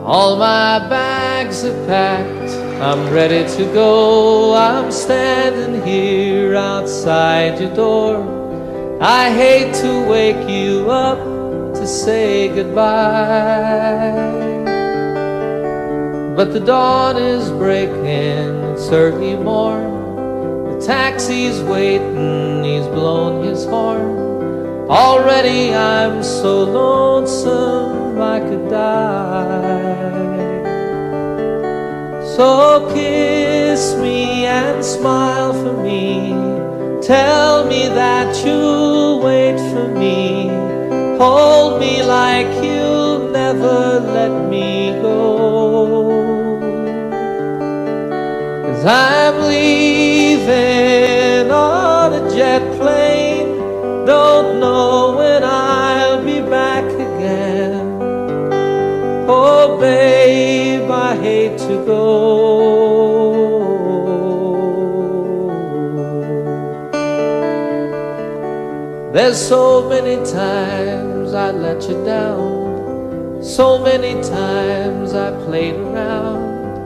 All my bags are packed, I'm ready to go. I'm standing here outside your door. I hate to wake you up to say goodbye, but the dawn is breaking, it's early morn. The taxi's waiting, he's blown his horn. Already I'm so lonesome I could die. So kiss me and smile for me. Tell me that you'll wait for me. Hold me like you'll never let me go. 'Cause I'm leaving on a jet plane. Don't know when I'll be back again. Oh babe, I hate to go. There's so many times I let you down, so many times I played around.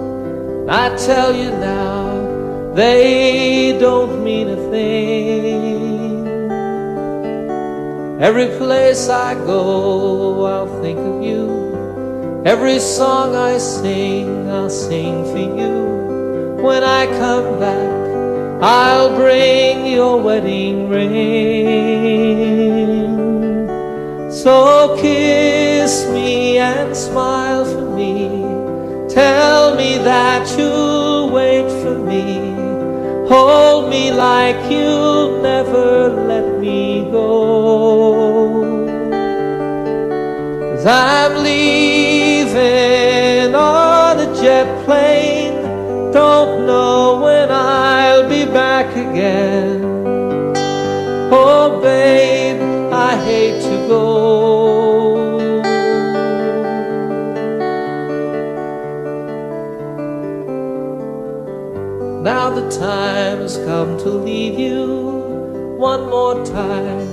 I tell you now, they don't mean a thing. Every place I go, I'll think of you. Every song I sing, I'll sing for you. When I come back, I'll bring your wedding ring. So kiss me and smile for me. Tell me that you'll wait for me. Hold me like you'll never let me go. 'Cause I'm leaving on a jet plane. Don't know when I'll be back again. Oh babe, I hate to go. Now the time has come to leave you one more time.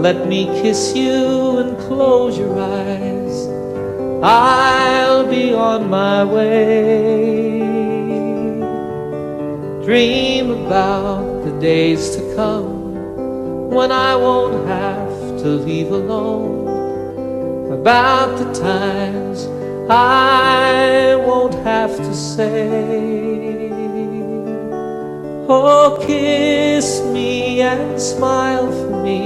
Let me kiss you and close your eyes. I'll be on my way. Dream about the days to come when I won't have to leave alone. About the times I won't have to say. Oh, kiss me and smile for me.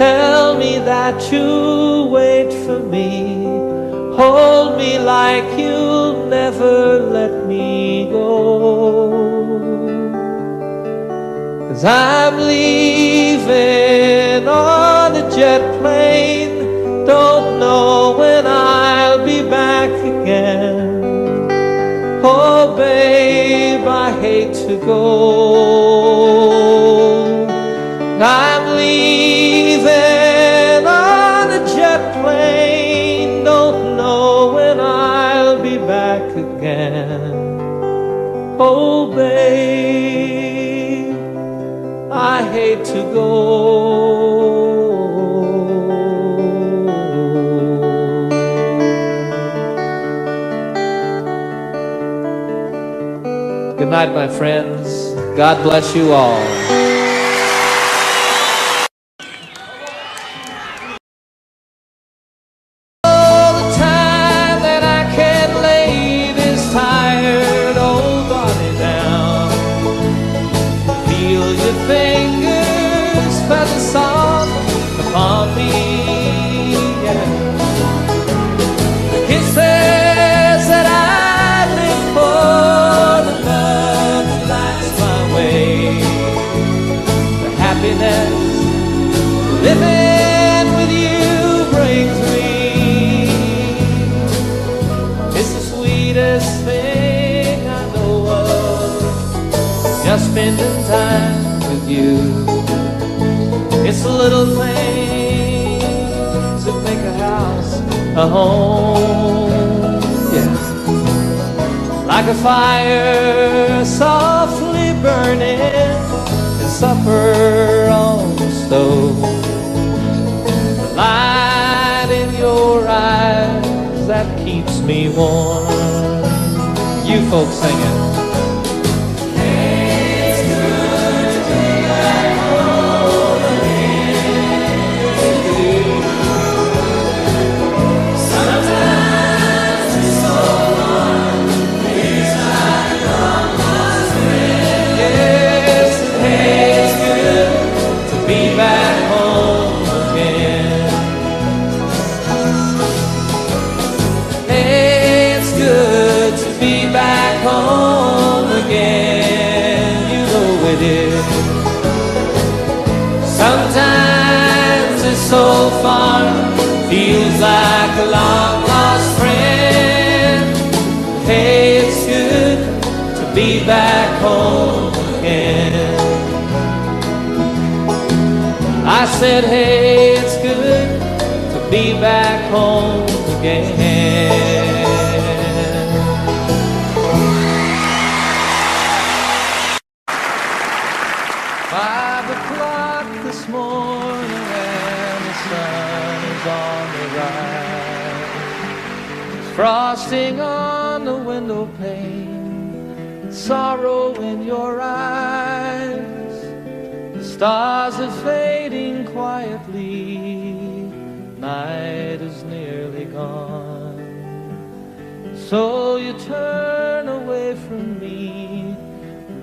Tell me that you'll wait for me. Hold me like you'll never let me go. 'Cause I'm leaving on a jet plane. Don't know when I'll be back again. Oh babe, I hate to go. I'm leaving on a jet plane. Don't know when I'll be back again. Oh babe, I hate to go. Good night, my friends. God bless you all. Oh, the time that I can't lay this tired old body down. Feel your fingers press the song upon me. Yeah. The kisses that I live for, the love that lights my way, the happiness living with you brings me. It's the sweetest thing I know of, just spending time with you. It's the little things that make a house a home. Yeah. Like a fire softly burning and supper on the stove. The light in your eyes that keeps me warm. You folks sing it. Sometimes it's so far, feels like a long lost friend. Hey, it's good to be back home again. I said, hey, it's good to be back home again. 5 o'clock this morning and the sun is on the rise. Frosting on the window pane, sorrow in your eyes. The stars are fading quietly, night is nearly gone. So you turn away from me,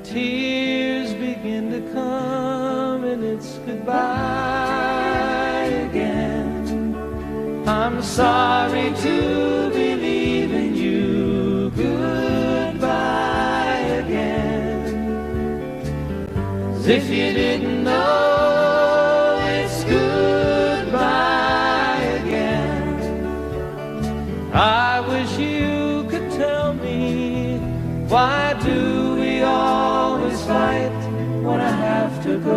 tears begin to come, and it's goodbye again. I'm sorry to be leaving you, goodbye again. As if you didn't know, it's goodbye again. I wish you could tell me, why do we always fight when I have to go?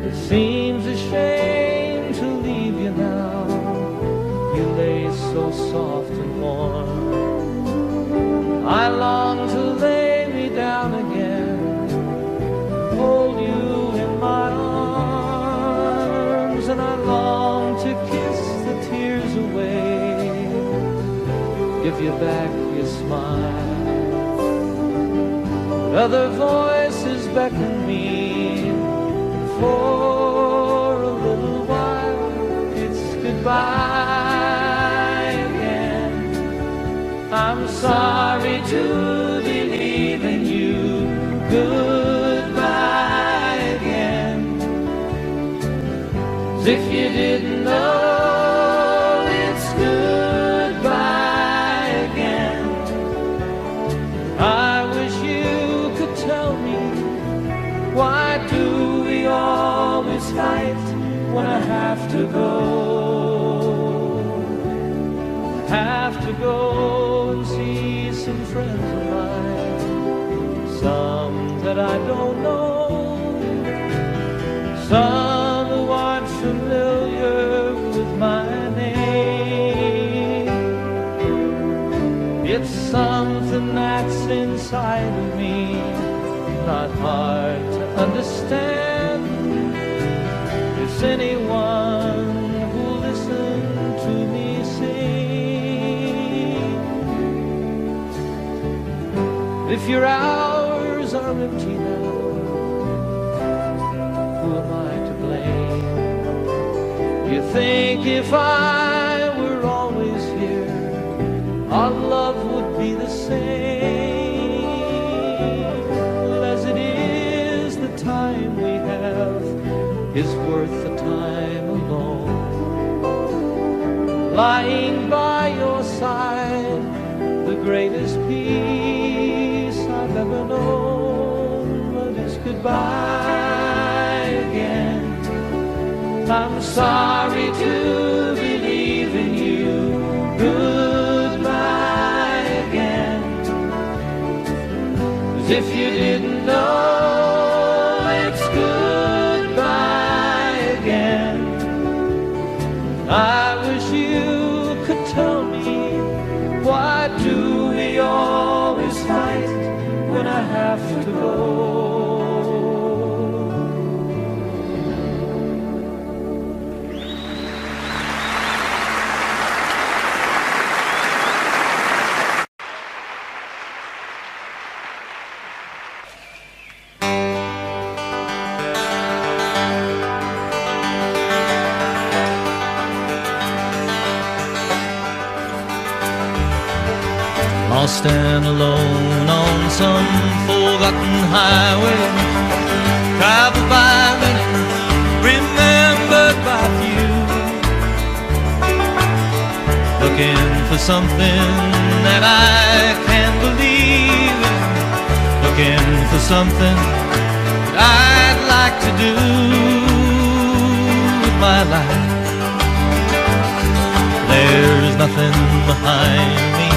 It seems a shame to leave you now. You lay so soft and warm. I long to lay me down again, hold you in my arms, and I long to kiss the tears away, give you back your smile. But other voices beckon me, for a little while it's goodbye again. I'm sorry to be leaving you, goodbye again. As if you didn't know, it's goodbye again. I wish you could tell me, why do we always fight when I have to go? I have to go and see some friends of mine, some that I don't know, some who aren't familiar with my name. It's something that's inside of me, not hard to understand. Is anyone who'll listen to me sing? If your hours are empty now, who am I to blame? You think if I were always here, our love would be the same. Well, as it is, the time we have is worth the time alone. Lying by your side, the greatest peace I've ever known. But it's goodbye again. I'm sorry to be leaving you, goodbye again. As if you didn't know, it's goodbye again. I wish you could tell me, why do we always fight when I have to go? lost and alone on some forgotten highway, traveled by many, remembered by few, looking for something that I can believe in, looking for something that I'd like to do with my life. There's nothing behind me,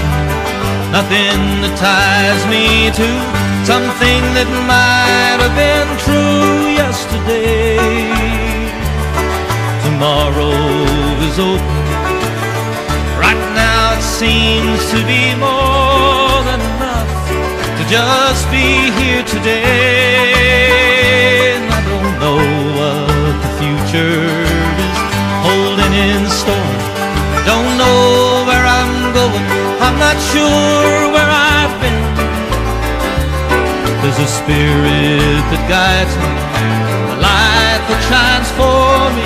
nothing that ties me to something that might have been true yesterday. Tomorrow is open. Right now it seems to be more than enough to just be here today. And I don't know what the future is holding in store. Don't know where I'm going, I'm not sure where I've been. There's a spirit that guides me, a light that shines for me.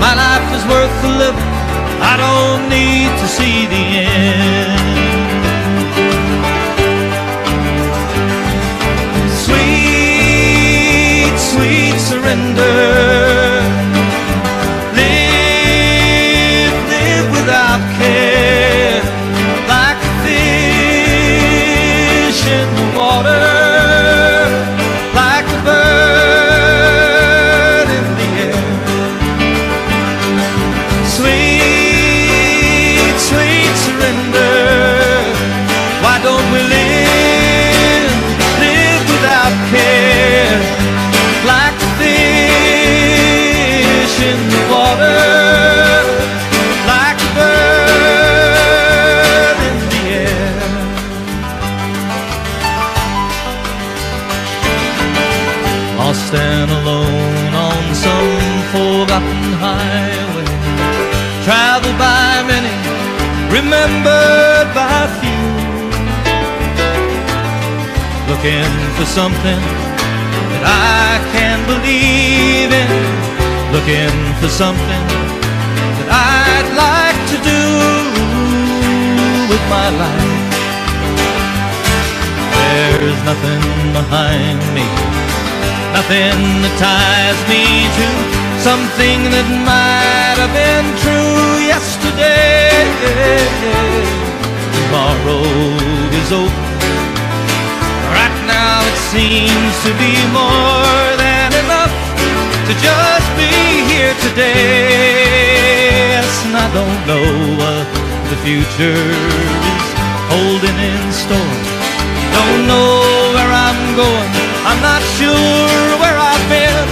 My life is worth the living, I don't need to see the end. Sweet, sweet surrender. Without care, like a fish in the water, like a bird in the air. Sweet, sweet surrender. Why don't we live without care, like a fish in the water? Lost and alone on some forgotten highway, traveled by many, remembered by few, looking for something that I can believe in, looking for something that I'd like to do with my life. There's nothing behind me, nothing that ties me to something that might have been true yesterday. Tomorrow is open. Right now it seems to be more than enough to just be here today. Yes, and I don't know what the future is holding in store. Don't know where I'm going, I'm not sure where I've been.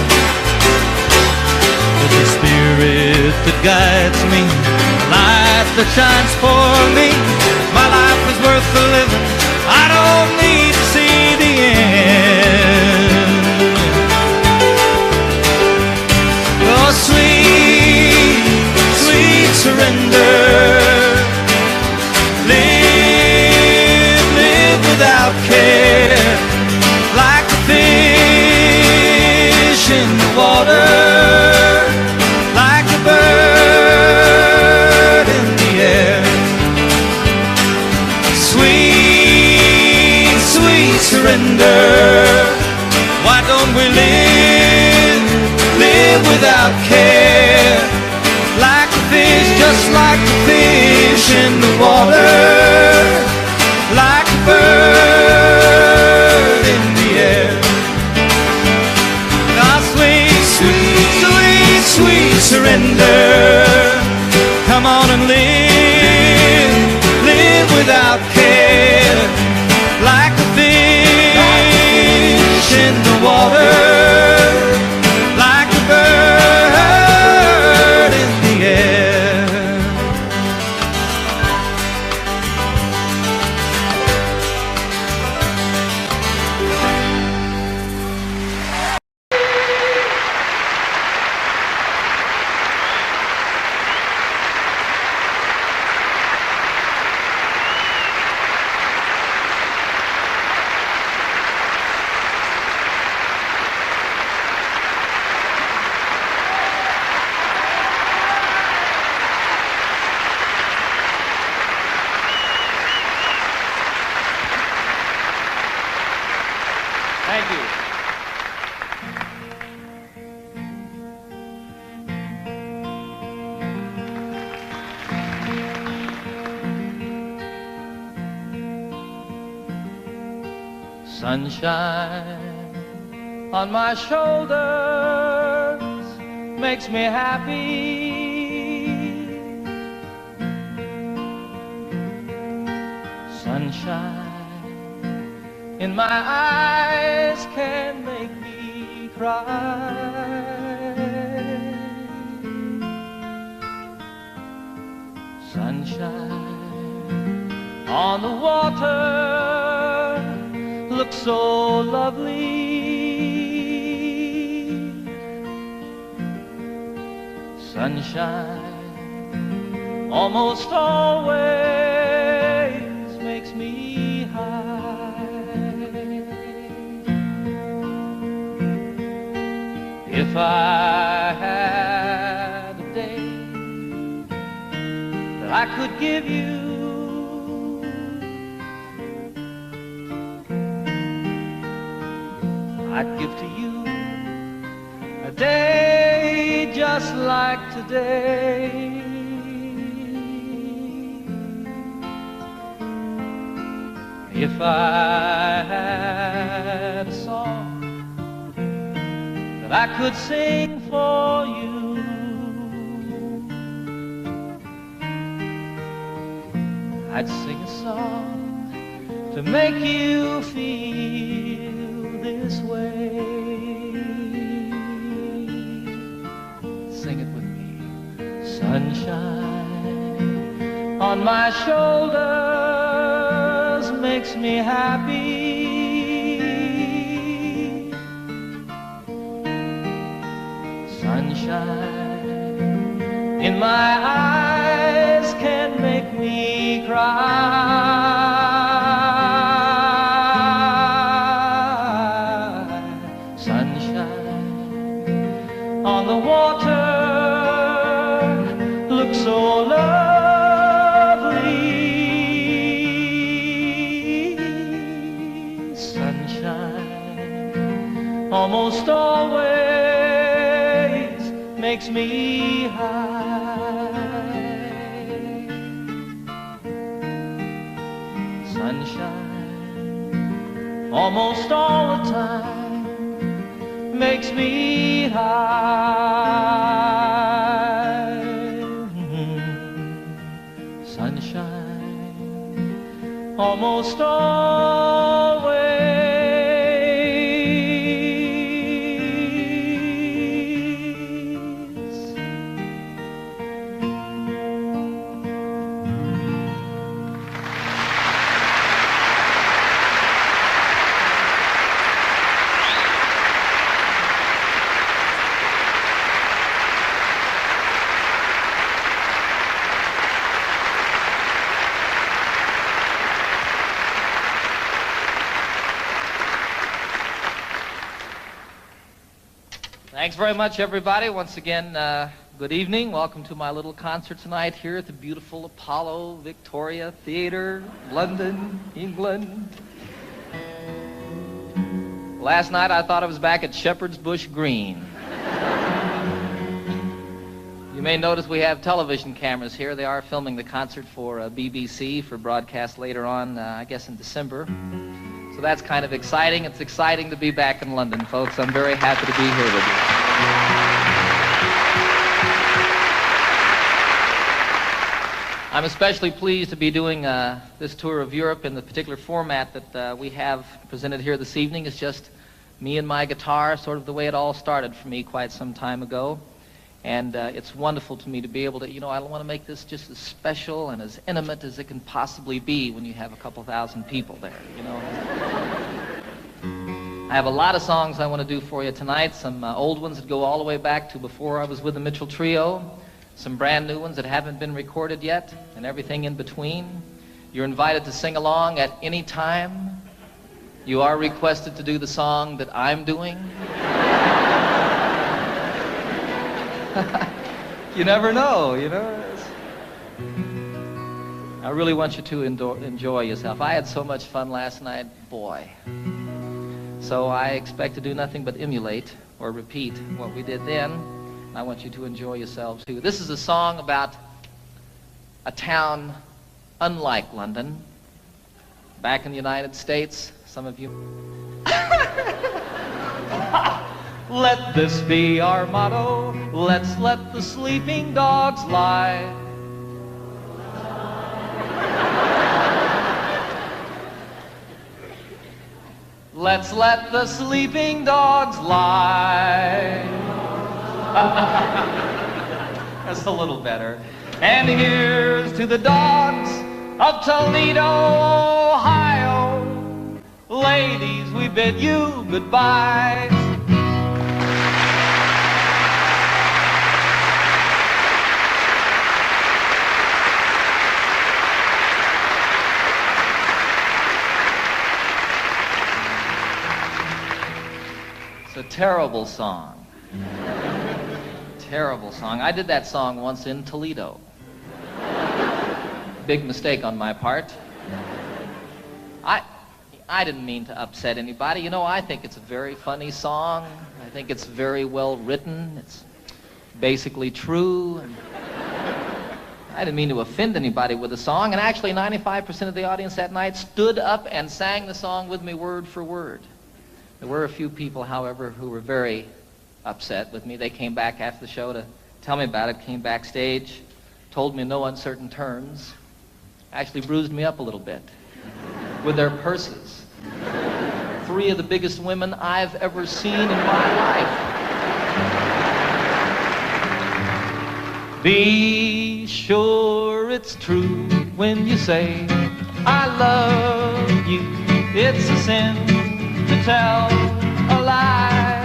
There's a spirit that guides me, a light that shines for me. My life is worth the living, I don't need to see the end. Oh, sweet, sweet surrender. Live without care, like a fish in the water, like a bird in the air. Sweet, sweet surrender. Why don't we live without care, like a fish, just like a fish in the water, like a bird in the air. Now sweet, sweet, sweet, sweet surrender. Come on and live without care, like a fish in the water, like a bird in the air. Thank you. Sunshine on my shoulders makes me happy. Sunshine in my eyes can make me cry. Sunshine on the water looks so lovely. Sunshine almost always makes me high. If I had a day that I could give you, I'd give to you a day just like today. If I had a song that I could sing for you, I'd sing a song to make you feel this way. Sing it with me. Sunshine on my shoulders makes me happy. Sunshine in my eyes can make me cry. Sunshine on the water looks so lovely. Sunshine almost always makes me high. Sunshine almost all the time makes me high. Sunshine almost always Thanks very much, everybody. Once again, good evening. Welcome to my little concert tonight here at the beautiful Apollo Victoria Theatre, London, England. Last night I thought I was back at Shepherd's Bush Green. You may notice we have television cameras here. They are filming the concert for BBC for broadcast later on, I guess in December. So that's kind of exciting. It's exciting to be back in London, folks. I'm very happy to be here with you. I'm especially pleased to be doing this tour of Europe in the particular format that we have presented here this evening. It's just me and my guitar, sort of the way it all started for me quite some time ago. And it's wonderful to me to be able to, I want to make this just as special and as intimate as it can possibly be when you have a couple thousand people there, I have a lot of songs I want to do for you tonight, some old ones that go all the way back to before I was with the Mitchell Trio, some brand new ones that haven't been recorded yet, and everything in between. You're invited to sing along at any time. You are requested to do the song that I'm doing. You never know, I really want you to enjoy yourself. I had so much fun last night, boy. So I expect to do nothing but emulate or repeat what we did then. I want you to enjoy yourselves too. This is a song about a town unlike London. Back in the United States, some of you... Let this be our motto. Let's let the sleeping dogs lie. Let's let the sleeping dogs lie. That's a little better. And here's to the dogs of Toledo, Ohio. Ladies, we bid you goodbye. It's a terrible song. Terrible song. I did that song once in Toledo. Big mistake on my part. I didn't mean to upset anybody. You know, I think it's a very funny song. I think it's very well written. It's basically true. And I didn't mean to offend anybody with the song. And actually, 95% of the audience that night stood up and sang the song with me word for word. There were a few people, however, who were very upset with me. They came back after the show to tell me about it, came backstage, told me in no uncertain terms, actually bruised me up a little bit with their purses. 3 of the biggest women I've ever seen in my life. Be sure it's true when you say, I love you. It's a sin to tell a lie.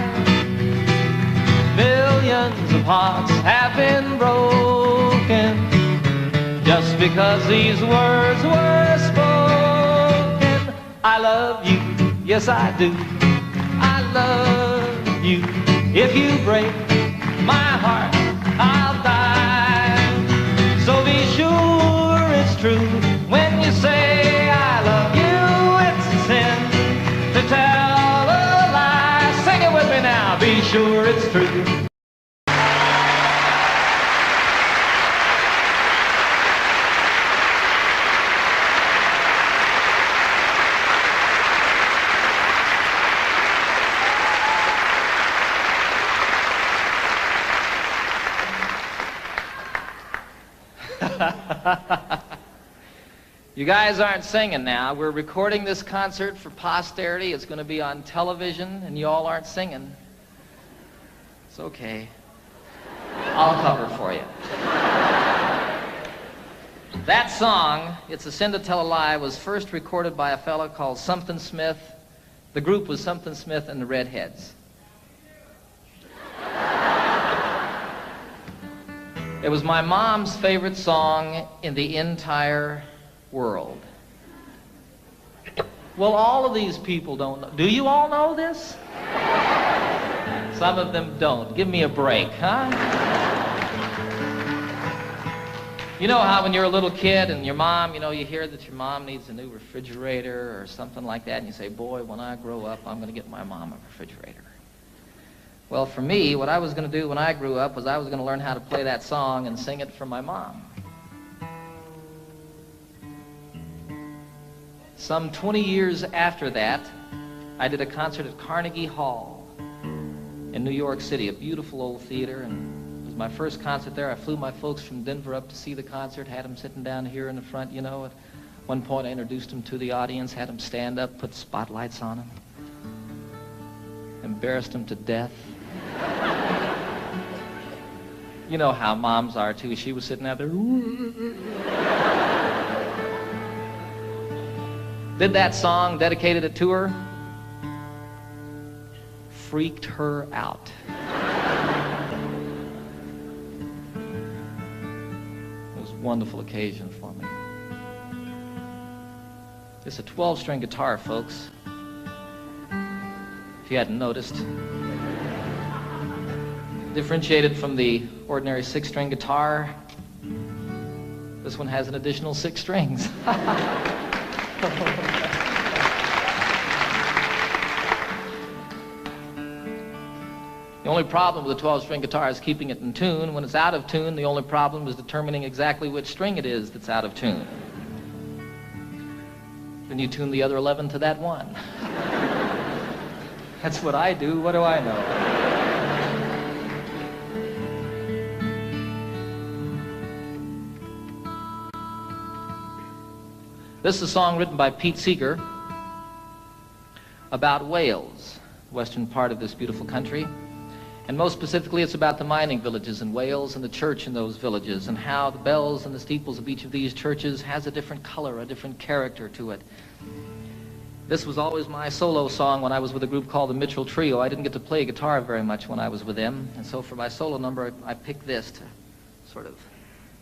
Millions of hearts have been broken just because these words were spoken. I love you, yes I do. I love you. If you break my heart, I'll die. So be sure it's true when you say I love you. It's a sin to tell a lie. Sing it with me now. Be sure it's true. You guys aren't singing now. We're recording this concert for posterity. It's going to be on television, and you all aren't singing. It's okay. I'll cover for you. That song, It's a Sin to Tell a Lie, was first recorded by a fellow called Something Smith. The group was Something Smith and the Redheads. It was my mom's favorite song in the entire world. Well, all of these people don't know. Do you all know this? Some of them don't. Give me a break, huh? You know how when you're a little kid and your mom, you hear that your mom needs a new refrigerator or something like that, and you say, boy, when I grow up, I'm going to get my mom a refrigerator. Well, for me, what I was going to do when I grew up was I was going to learn how to play that song and sing it for my mom. Some 20 years after that, I did a concert at Carnegie Hall in New York City, a beautiful old theater, and it was my first concert there. I flew my folks from Denver up to see the concert, had them sitting down here in the front, At one point, I introduced them to the audience, had them stand up, put spotlights on them, embarrassed them to death. You know how moms are, too. She was sitting out there. Did that song, dedicated it to her. Freaked her out. It was a wonderful occasion for me. It's a 12-string guitar, folks. If you hadn't noticed. Differentiated from the ordinary 6-string guitar, this one has an additional 6 strings. only problem with a 12-string guitar is keeping it in tune. When it's out of tune, the only problem is determining exactly which string it is that's out of tune. Then you tune the other 11 to that one. That's what I do. What do I know? This is a song written by Pete Seeger about Wales, the western part of this beautiful country. And most specifically, it's about the mining villages in Wales and the church in those villages and how the bells and the steeples of each of these churches has a different color, a different character to it. This was always my solo song when I was with a group called the Mitchell Trio. I didn't get to play guitar very much when I was with them, and so for my solo number, I picked this to sort of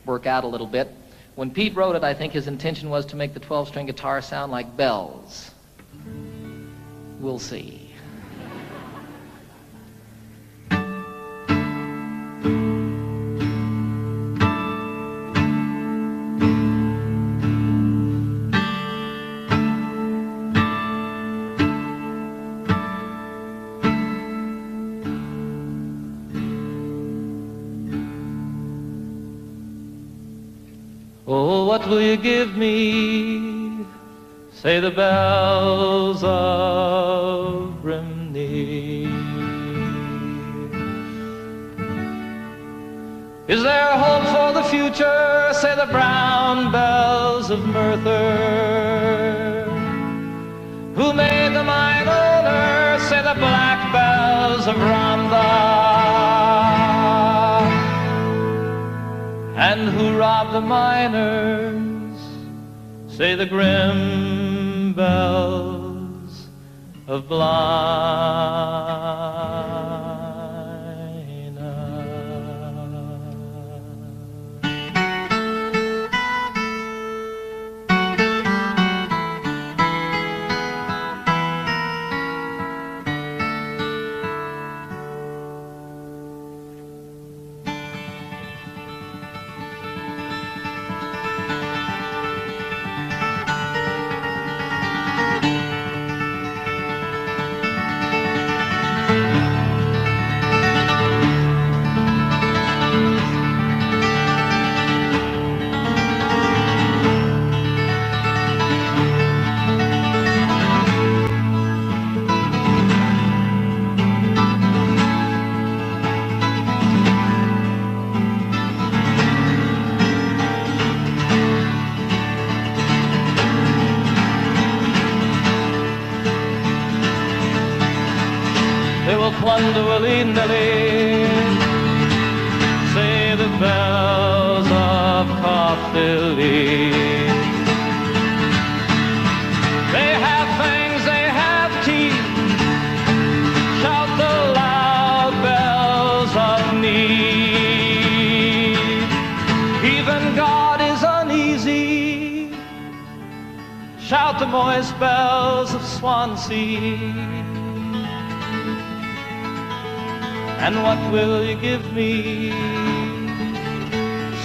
work out a little bit. When Pete wrote it, I think his intention was to make the 12-string guitar sound like bells. We'll see. Oh, what will you give me? Say the bells of Brimney. Is there hope for the future? Say the brown bells of Merthyr. Who made the mine owner? Say the black bells of Rhondda. And who robbed the miners? Say the grim bells of Blaina. They will plunder willy-nilly, say the bells of Caerphilly. They have fangs, they have teeth, shout the loud bells of need. Even God is uneasy, shout the moist bells of Swansea. And what will you give me?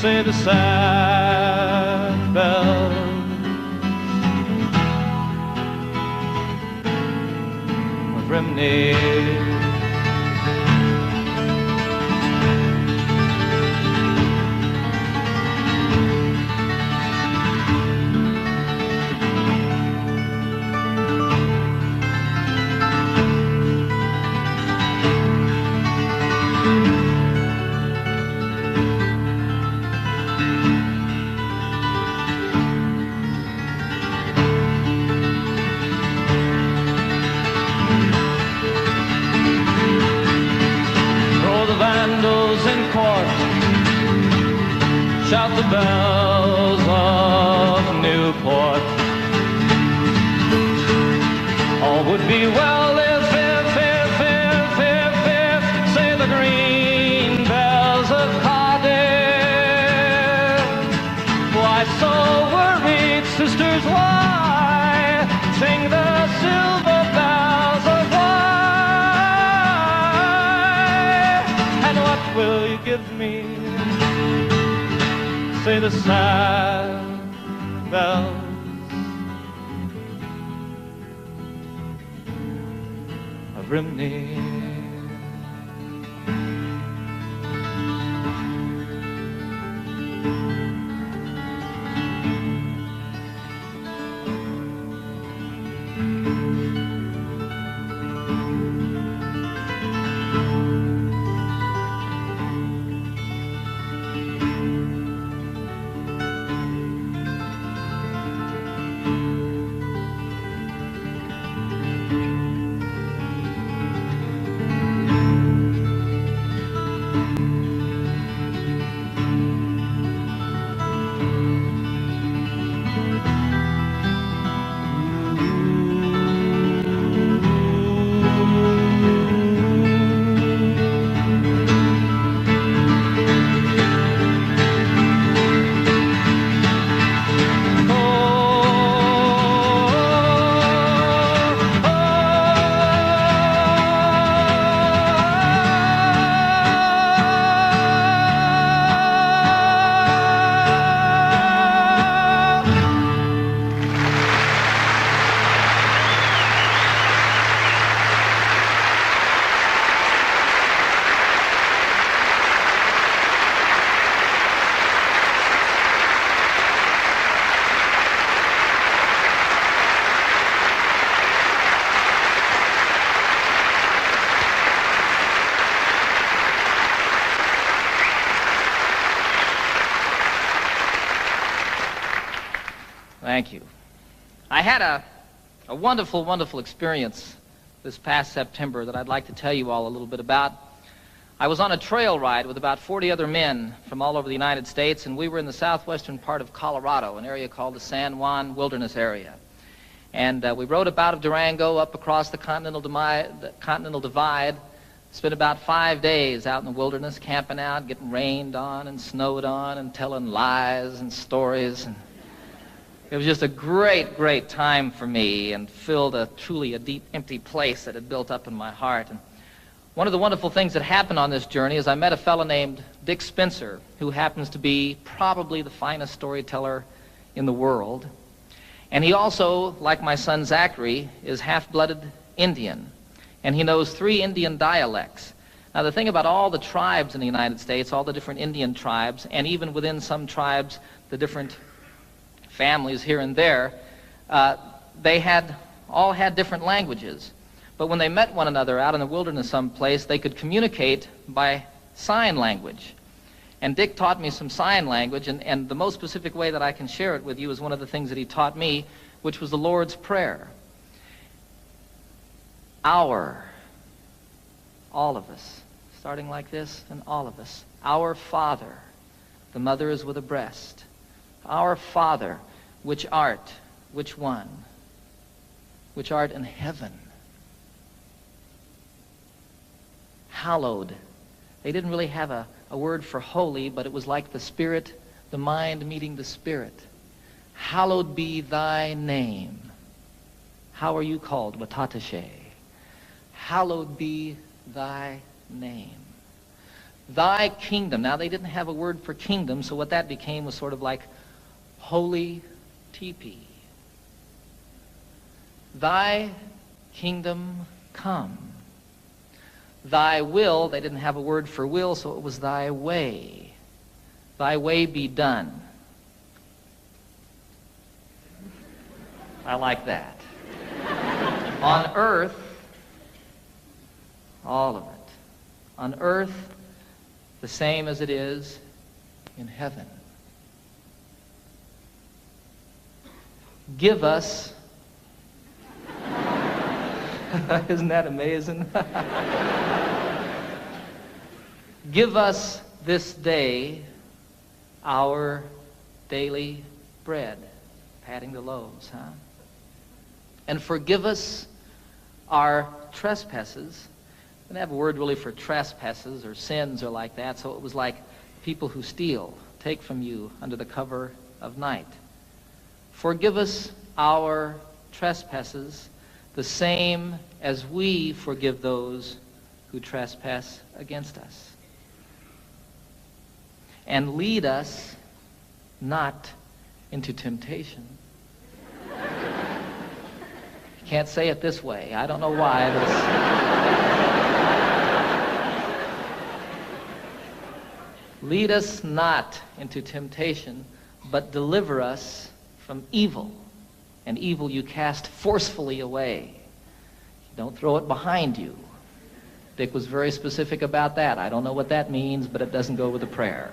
Say the sad bells of Brimney. In court, shout the bells of Newport. All would be well if, say the green bells of Cardiff. Why so worried, sisters, why sing the silver bells of will you give me? Say the sad bells of Brimney. Thank you. I had a wonderful, wonderful experience this past September that I'd like to tell you all a little bit about. I was on a trail ride with about 40 other men from all over the United States, and we were in the southwestern part of Colorado, an area called the San Juan Wilderness Area. And we rode up out of Durango up across the Continental Divide, spent about 5 days out in the wilderness, camping out, getting rained on and snowed on and telling lies and stories. And it was just a great, great time for me and filled truly a deep, empty place that had built up in my heart. And one of the wonderful things that happened on this journey is I met a fellow named Dick Spencer, who happens to be probably the finest storyteller in the world. And he also, like my son Zachary, is half-blooded Indian, and he knows 3 Indian dialects. Now, the thing about all the tribes in the United States, all the different Indian tribes, and even within some tribes, the different families here and there, they all had different languages. But when they met one another out in the wilderness someplace, they could communicate by sign language. And Dick taught me some sign language, and the most specific way that I can share it with you is one of the things that he taught me, which was the Lord's Prayer. Our, all of us, starting like this, and all of us. Our Father, the mother is with a breast. Our Father, which art, which one? Which art in heaven. Hallowed. They didn't really have a word for holy, but it was like the Spirit, the mind meeting the Spirit. Hallowed be thy name. How are you called? Watatashe. Hallowed be thy name. Thy kingdom. Now, they didn't have a word for kingdom, so what that became was sort of like holy teepee. Thy kingdom come. Thy will, they didn't have a word for will, so it was thy way. Thy way be done. I like that. On earth, all of it. On earth, the same as it is in heaven. Give us, isn't that amazing? Give us this day our daily bread. Patting the loaves, huh? And forgive us our trespasses. I didn't have a word really for trespasses or sins or like that, so it was like people who steal, take from you under the cover of night. Forgive us our trespasses, the same as we forgive those who trespass against us. And lead us not into temptation. You can't say it this way. I don't know why. Lead us not into temptation, but deliver us from evil. And evil you cast forcefully away. Don't throw it behind you. Dick was very specific about that. I don't know what that means, but it doesn't go with the prayer.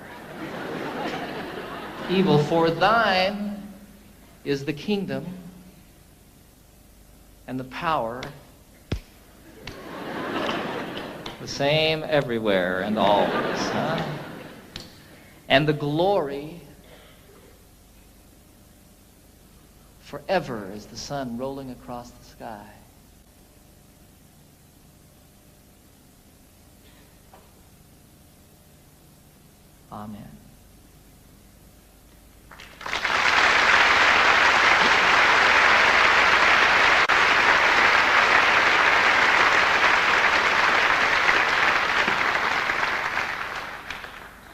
Evil, for thine is the kingdom and the power, the same everywhere and always, huh? And the glory forever as the sun rolling across the sky. Amen.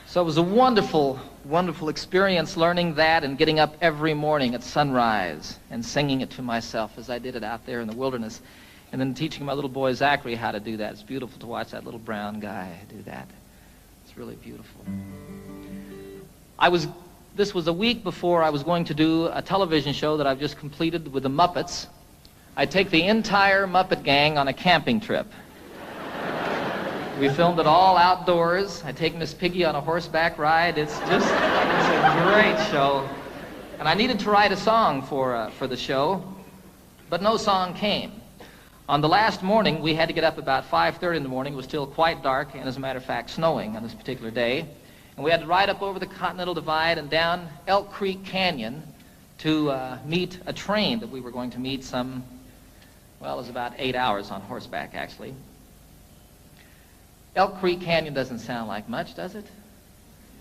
So it was a wonderful, wonderful experience learning that and getting up every morning at sunrise and singing it to myself as I did it out there in the wilderness, and then teaching my little boy Zachary how to do that. It's beautiful to watch that little brown guy do that. It's really beautiful. This was a week before I was going to do a television show that I've just completed with the Muppets. I take the entire Muppet gang on a camping trip. We filmed it all outdoors. I take Miss Piggy on a horseback ride. It's a great show. And I needed to write a song for the show, but no song came. On the last morning, we had to get up about 5:30 in the morning. It was still quite dark, and as a matter of fact, snowing on this particular day. And we had to ride up over the Continental Divide and down Elk Creek Canyon to meet a train that we were going to meet some, well, it was about 8 hours on horseback, actually. Elk Creek Canyon doesn't sound like much, does it?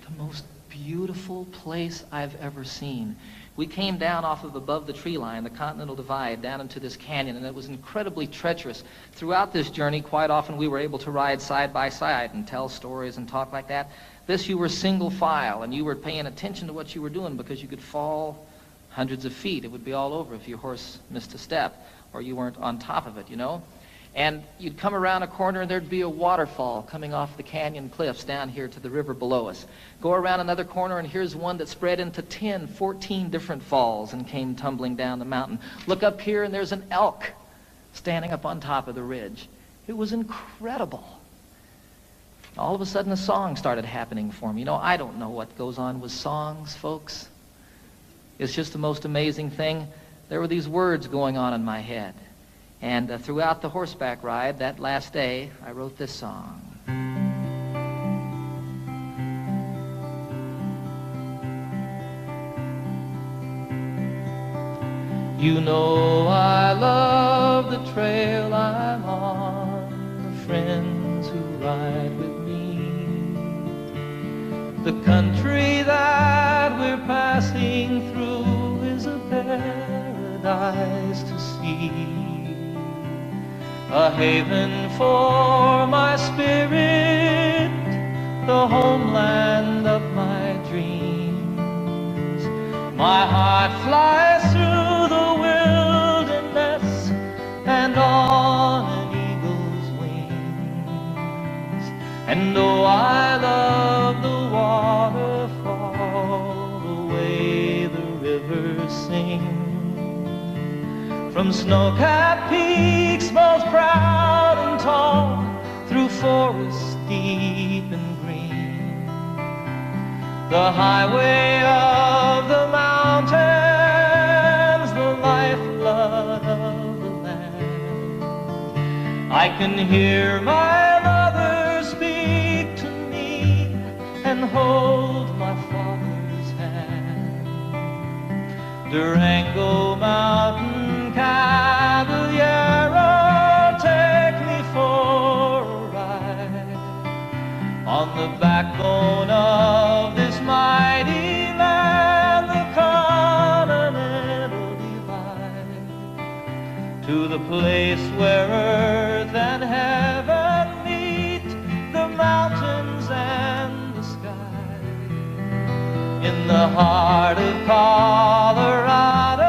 The most beautiful place I've ever seen. We came down off of above the tree line, the Continental Divide, down into this canyon, and it was incredibly treacherous. Throughout this journey, quite often we were able to ride side by side and tell stories and talk like that. This, you were single file, and you were paying attention to what you were doing because you could fall hundreds of feet. It would be all over if your horse missed a step or you weren't on top of it, you know. And you'd come around a corner and there'd be a waterfall coming off the canyon cliffs down here to the river below us. Go around another corner and here's one that spread into 10, 14 different falls and came tumbling down the mountain. Look up here and there's an elk standing up on top of the ridge. It was incredible. All of a sudden a song started happening for me. You know, I don't know what goes on with songs, folks. It's just the most amazing thing. There were these words going on in my head. And throughout the horseback ride, that last day, I wrote this song. You know I love the trail I'm on, the friends who ride with me, the country that we're passing through is a paradise to see. A haven for my spirit, the homeland of my dreams. My heart flies through the wilderness and on an eagle's wings. And though I love the waterfall, the way the rivers sing, from snow-capped peaks both proud and tall, through forests deep and green, the highway of the mountains, the lifeblood of the land. I can hear my mother speak to me and hold my father's hand. Durango Mountain Caballero, take me for a ride on the backbone of this mighty land, the Continental Divide, to the place where earth and heaven meet, the mountains and the sky, in the heart of Colorado.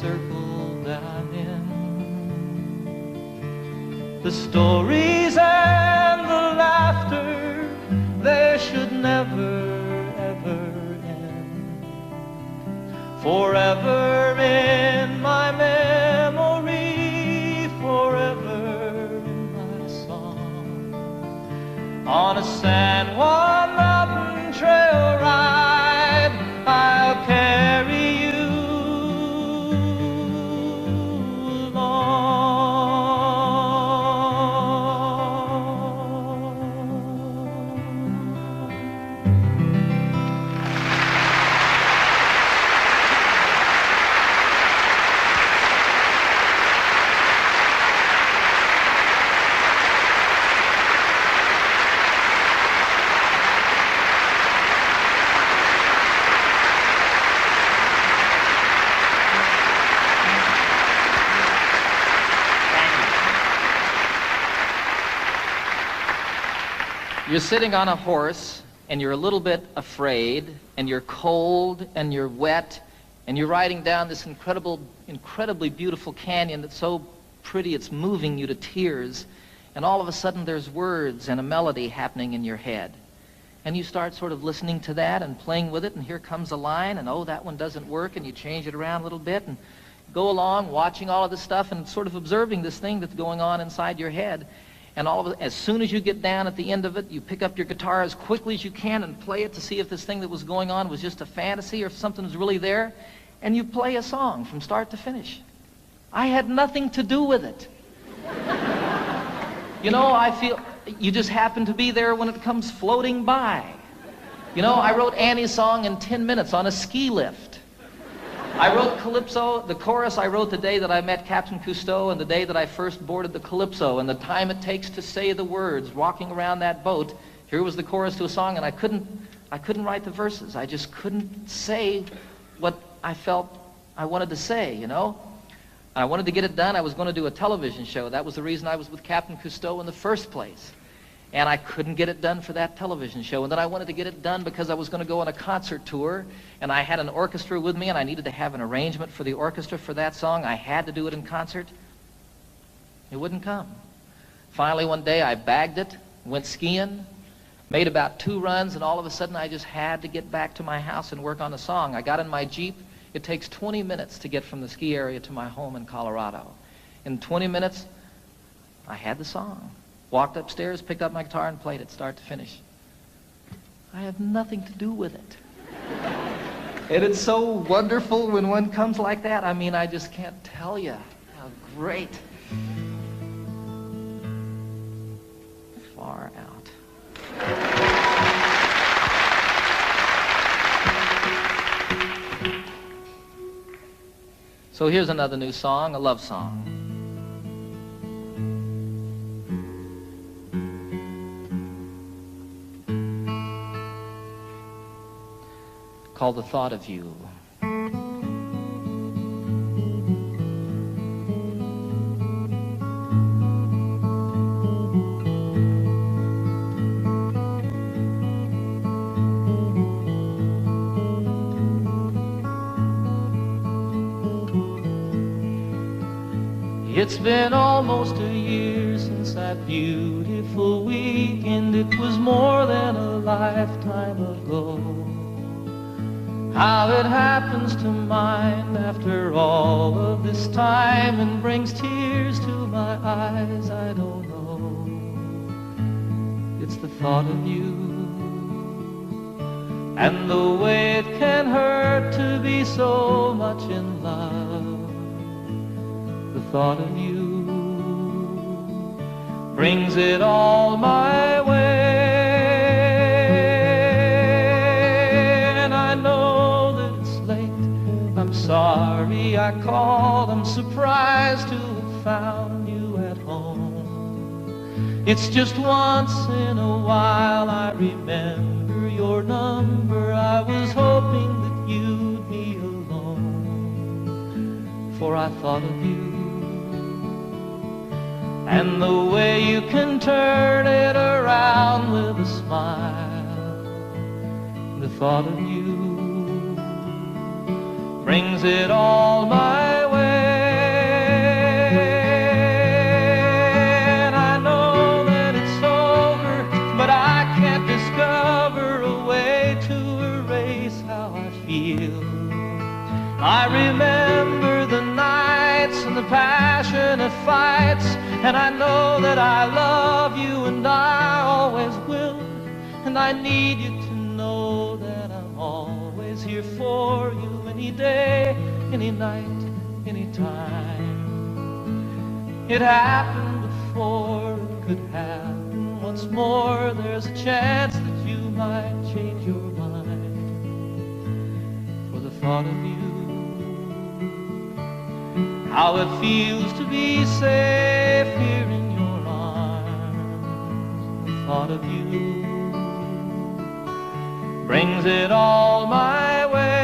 Circle that I'm in, the stories and the laughter, they should never, ever end. Forever in my memory, forever in my song. On a San Juan mountain trail ride, I'll carry you You're sitting on a horse, and you're a little bit afraid, and you're cold, and you're wet, and you're riding down this incredibly beautiful canyon that's so pretty it's moving you to tears, and all of a sudden there's words and a melody happening in your head. And you start sort of listening to that and playing with it, and here comes a line, and oh, that one doesn't work, and you change it around a little bit, and go along watching all of this stuff and sort of observing this thing that's going on inside your head. And all of it, as soon as you get down at the end of it, you pick up your guitar as quickly as you can and play it to see if this thing that was going on was just a fantasy or if something was really there. And you play a song from start to finish. I had nothing to do with it. You know, I feel you just happen to be there when it comes floating by. You know, I wrote Annie's song in 10 minutes on a ski lift. I wrote Calypso, the chorus I wrote the day that I met Captain Cousteau and the day that I first boarded the Calypso, and the time it takes to say the words walking around that boat. Here was the chorus to a song, and I couldn't write the verses. I just couldn't say what I felt I wanted to say, you know. I wanted to get it done. I was going to do a television show. That was the reason I was with Captain Cousteau in the first place. And I couldn't get it done for that television show. And then I wanted to get it done because I was going to go on a concert tour, and I had an orchestra with me, and I needed to have an arrangement for the orchestra for that song. I had to do it in concert. It wouldn't come. Finally, one day, I bagged it, went skiing, made about 2 runs, and all of a sudden, I just had to get back to my house and work on the song. I got in my Jeep. It takes 20 minutes to get from the ski area to my home in Colorado. In 20 minutes, I had the song. Walked upstairs, picked up my guitar, and played it start to finish. I have nothing to do with it. And it's so wonderful when one comes like that. I mean, I just can't tell you how great. Far out. So here's another new song, a love song. Called The Thought of You. It's been almost a year since that beautiful weekend. It was more than a lifetime ago. How it happens to mind after all of this time and brings tears to my eyes, I don't know. It's the thought of you and the way it can hurt to be so much in love. The thought of you brings it all my way. Sorry I called, I'm surprised to have found you at home. It's just once in a while I remember your number. I was hoping that you'd be alone, for I thought of you and the way you can turn it around with a smile. The thought of you brings it all my way. And I know that it's over, but I can't discover a way to erase how I feel. I remember the nights and the passionate fights, and I know that I love you and I always will. And I need you to know that I'm always here for you. Any day, any night, any time. It happened before, it could happen once more. There's a chance that you might change your mind. For the thought of you, how it feels to be safe here in your arms. The thought of you brings it all my way.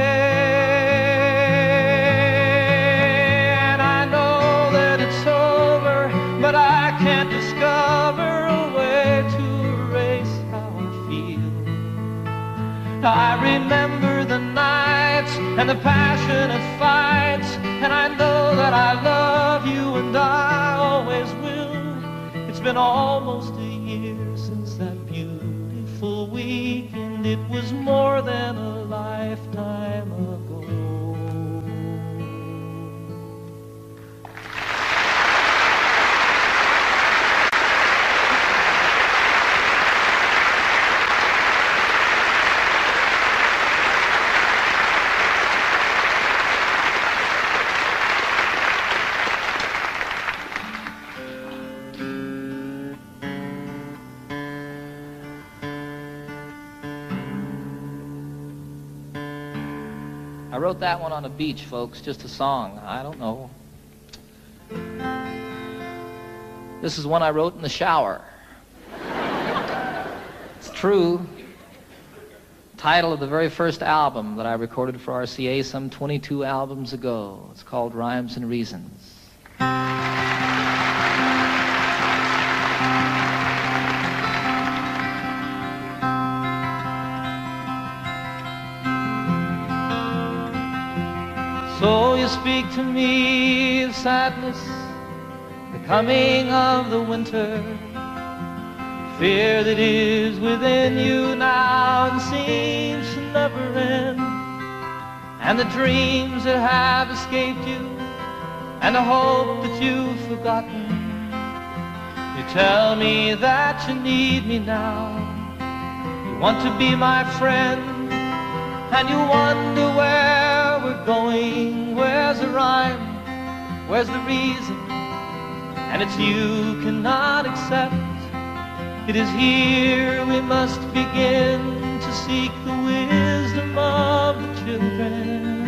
I remember the nights and the passionate fights, and I know that I love you and I always will. It's been almost a year since that beautiful weekend. It was more than a lifetime ago. I wrote that one on a beach, folks, just a song. I don't know. This is one I wrote in the shower. It's true. Title of the very first album that I recorded for RCA some 22 albums ago. It's called Rhymes and Reasons. So you speak to me of sadness, the coming of the winter, fear that is within you now and seems to never end, and the dreams that have escaped you, and the hope that you've forgotten. You tell me that you need me now, you want to be my friend, and you wonder where we're going, where's the rhyme, where's the reason, and it's you cannot accept. It is here we must begin to seek the wisdom of the children,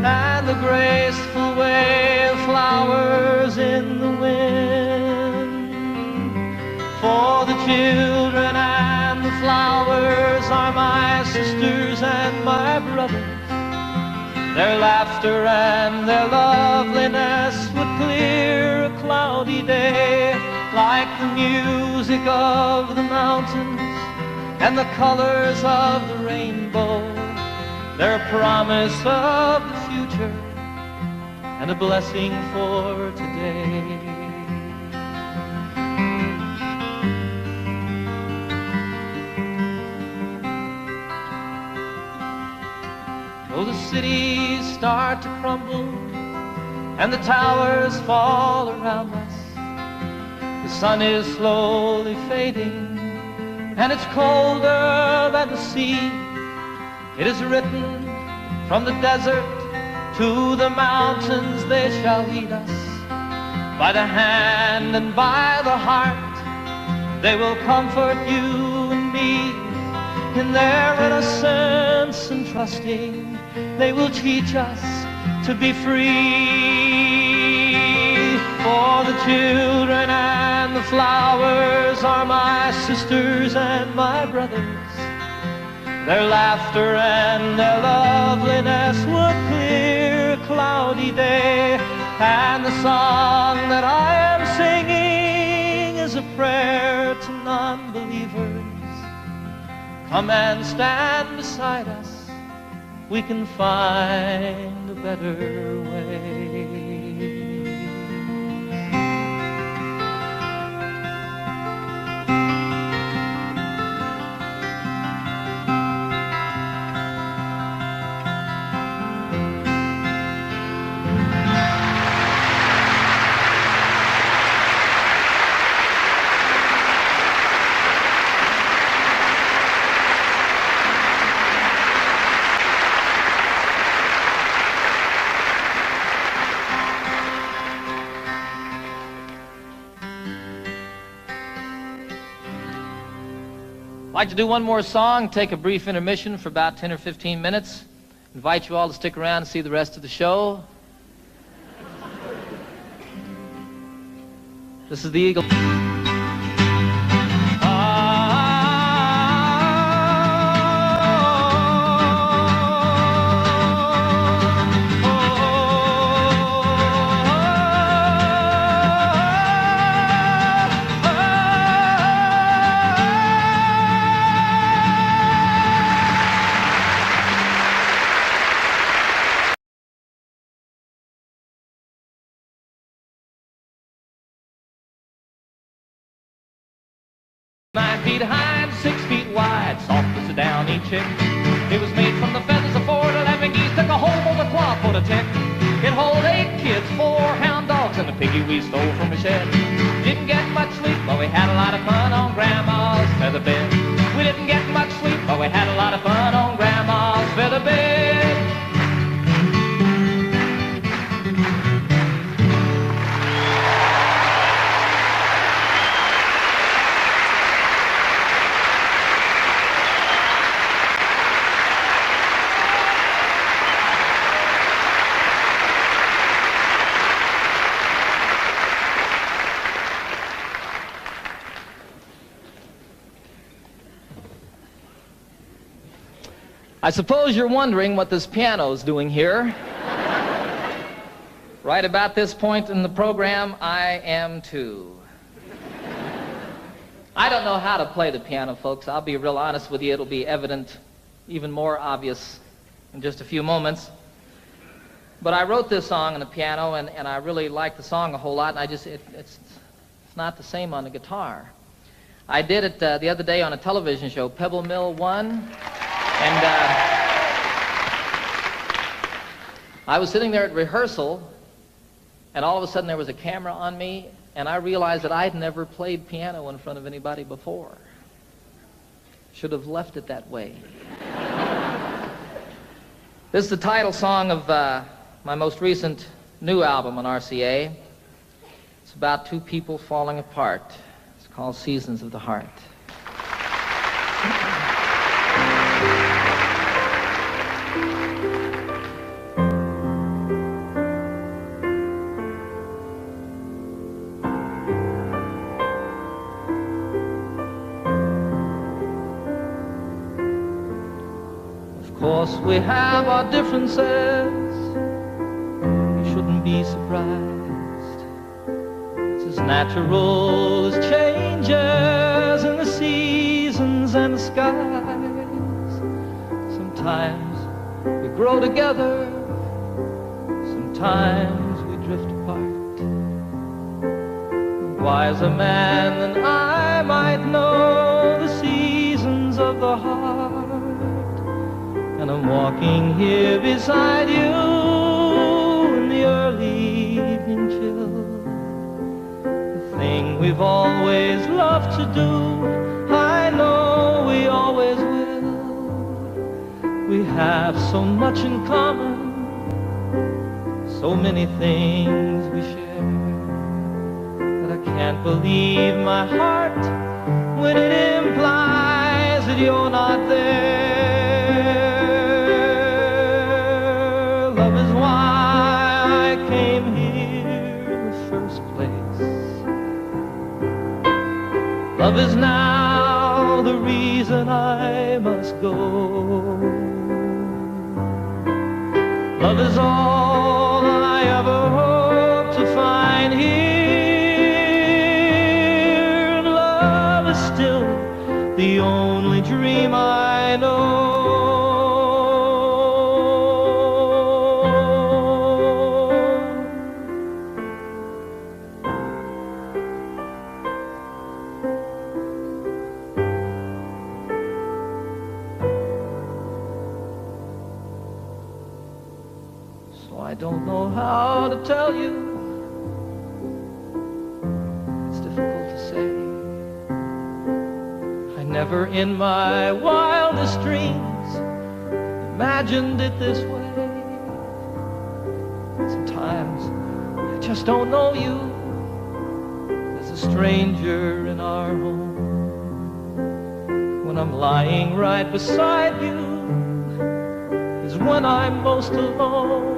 and the graceful way of flowers in the wind. For the children and the flowers are my sisters and my brothers. Their laughter and their loveliness would clear a cloudy day, like the music of the mountains and the colors of the rainbow. They're a promise of the future and a blessing for today. Though the cities start to crumble and the towers fall around us, the sun is slowly fading and it's colder than the sea. It is written from the desert to the mountains, they shall lead us by the hand and by the heart. They will comfort you and me in their innocence and trusting. They will teach us to be free. For the children and the flowers are my sisters and my brothers. Their laughter and their loveliness would clear a cloudy day. And the song that I am singing is a prayer to non-believers. Come and stand beside us. We can find a better way. I'd like to do one more song, take a brief intermission for about 10 or 15 minutes. Invite you all to stick around and see the rest of the show. This is the Eagle. feet high and 6 feet wide, soft as a downy chick. It was made from the feathers of 4 to 11 geese, took a whole of a cloth for a tick. It hold 8 kids, 4 hound dogs, and a piggy we stole from a shed. Didn't get much sleep, but we had a lot of fun on Grandma's feather bed. We didn't get much sleep, but we had a lot of fun on Grandma's feather bed. I suppose you're wondering what this piano's doing here. Right about this point in the program, I am too. I don't know how to play the piano, folks. I'll be real honest with you. It'll be evident, even more obvious, in just a few moments. But I wrote this song on the piano, and I really like the song a whole lot, and it's not the same on the guitar. I did it the other day on a television show, Pebble Mill 1, and I was sitting there at rehearsal, and all of a sudden there was a camera on me, and I realized that I'd never played piano in front of anybody before. Should have left it that way. This is the title song of my most recent new album on RCA. It's about two people falling apart. It's called Seasons of the Heart. Of course we have our differences. You shouldn't be surprised. It's as natural as changes in the seasons and the skies. Sometimes we grow together, sometimes we drift apart. A wiser man than I might know the seasons of the heart. And I'm walking here beside you in the early evening chill. The thing we've always loved to do, I know we always will. We have so much in common, so many things we share, that I can't believe my heart when it implies that you're not there. Love is why I came here in the first place. Love is now the reason I must go. Love is all I ever hope to find here. And love is still the only dream I know. So I don't know how to tell you. It's difficult to say. I never in my wildest dreams imagined it this way. Sometimes I just don't know you. There's a stranger in our home. When I'm lying right beside you is when I'm most alone.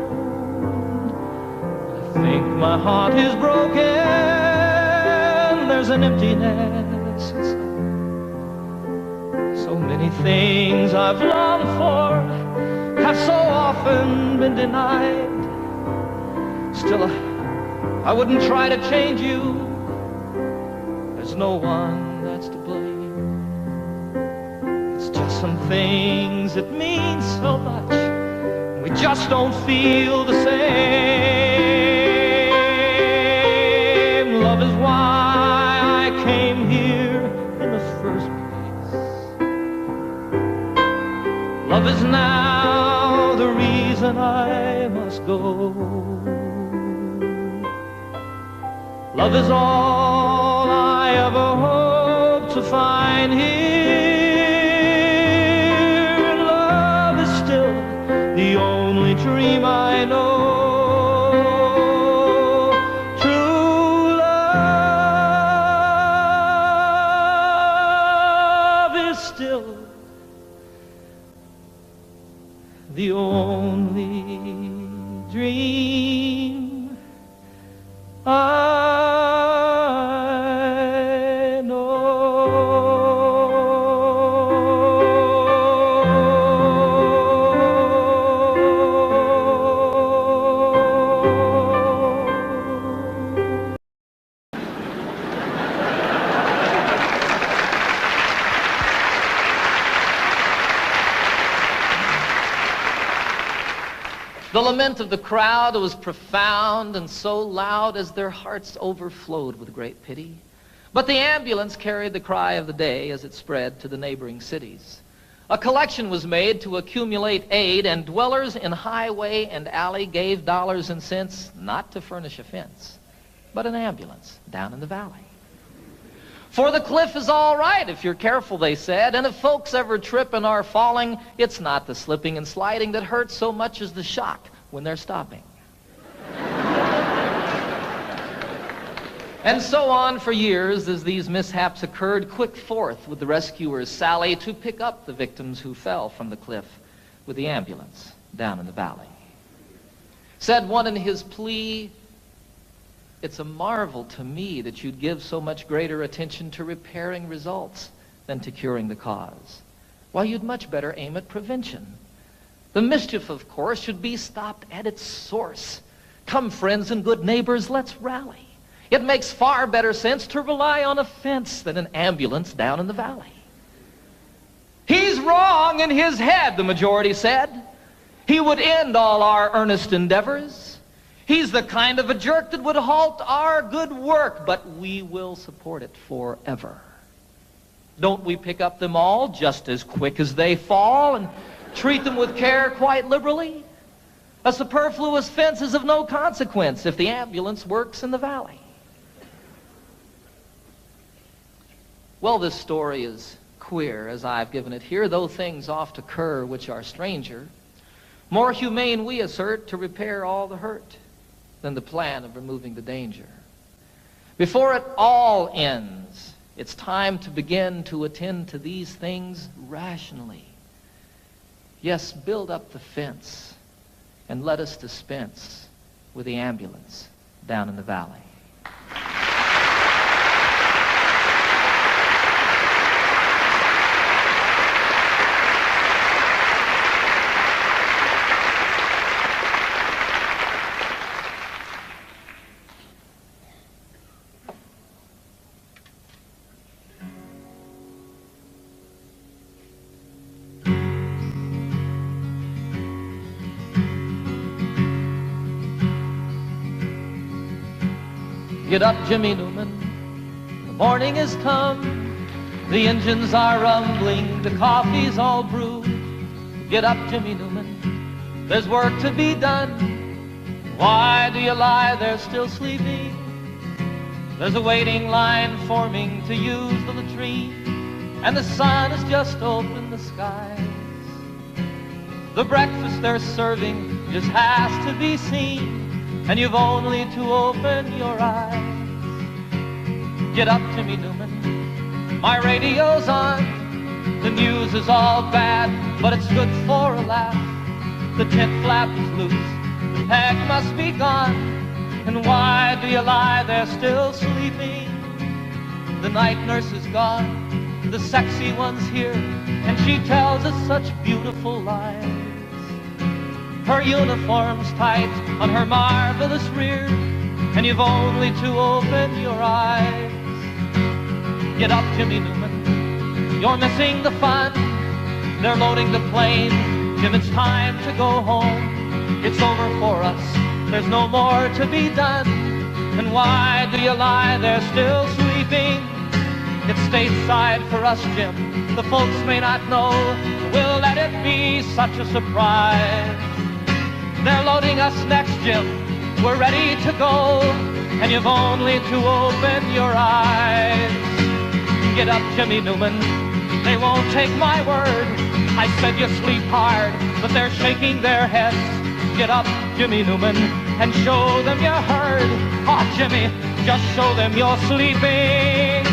I think my heart is broken. There's an emptiness inside. So many things I've longed for have so often been denied. Still, I wouldn't try to change you. There's no one that's to blame. It's just some things that mean so much. We just don't feel the same. Love is why I came here in the first place. Love is now the reason I must go. Love is all I ever hope to find here. Love is still the only dream I know. True love is still the only dream I know. The lament of the crowd was profound and so loud as their hearts overflowed with great pity. But the ambulance carried the cry of the day as it spread to the neighboring cities. A collection was made to accumulate aid, and dwellers in highway and alley gave dollars and cents not to furnish a fence, but an ambulance down in the valley. For the cliff is all right if you're careful, they said, and if folks ever trip and are falling, it's not the slipping and sliding that hurts so much as the shock when they're stopping. And so on for years as these mishaps occurred, quick forth with the rescuers Sally to pick up the victims who fell from the cliff with the ambulance down in the valley. Said one in his plea, "It's a marvel to me that you'd give so much greater attention to repairing results than to curing the cause. Why, you'd much better aim at prevention. The mischief, of course, should be stopped at its source. Come, friends and good neighbors, let's rally. It makes far better sense to rely on a fence than an ambulance down in the valley." "He's wrong in his head," the majority said. "He would end all our earnest endeavors. He's the kind of a jerk that would halt our good work, but we will support it forever. Don't we pick up them all just as quick as they fall and treat them with care quite liberally? A superfluous fence is of no consequence if the ambulance works in the valley." Well, this story is queer as I've given it here, though things oft occur which are stranger. More humane, we assert, to repair all the hurt than the plan of removing the danger. Before it all ends, it's time to begin to attend to these things rationally. Yes, build up the fence and let us dispense with the ambulance down in the valley. Get up, Jimmy Newman, the morning has come. The engines are rumbling, the coffee's all brewed. Get up, Jimmy Newman, there's work to be done. Why do you lie there still sleeping? There's a waiting line forming to use the latrine, and the sun has just opened the skies. The breakfast they're serving just has to be seen, and you've only to open your eyes. Get up, Jimmy Newman, my radio's on. The news is all bad, but it's good for a laugh. The tent flap is loose, the peg must be gone. And why do you lie there still sleeping? The night nurse is gone, the sexy one's here, and she tells us such beautiful lies. Her uniform's tight on her marvelous rear, and you've only to open your eyes. Get up, Jimmy Newman, you're missing the fun. They're loading the plane, Jim, it's time to go home. It's over for us, there's no more to be done. And why do you lie there still sleeping? It's stateside for us, Jim, the folks may not know. We'll let it be such a surprise. They're loading us next, Jim, we're ready to go, and you've only to open your eyes. Get up, Jimmy Newman, they won't take my word. I said you sleep hard, but they're shaking their heads. Get up, Jimmy Newman, and show them you heard. Oh, Jimmy, just show them you're sleeping.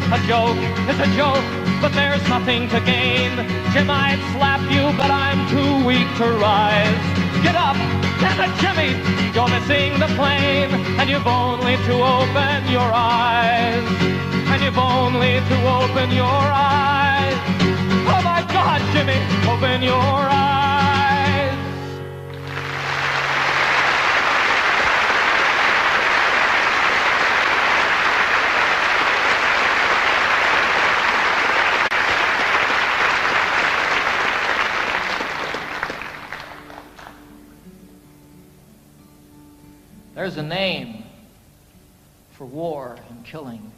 A joke is a joke, but there's nothing to gain. Jim, I'd slap you, but I'm too weak to rise. Get up, damn it, Jimmy, you're missing the plane, and you've only to open your eyes. And you've only to open your eyes. Oh my God, Jimmy, open your eyes. There's a name for war and killing.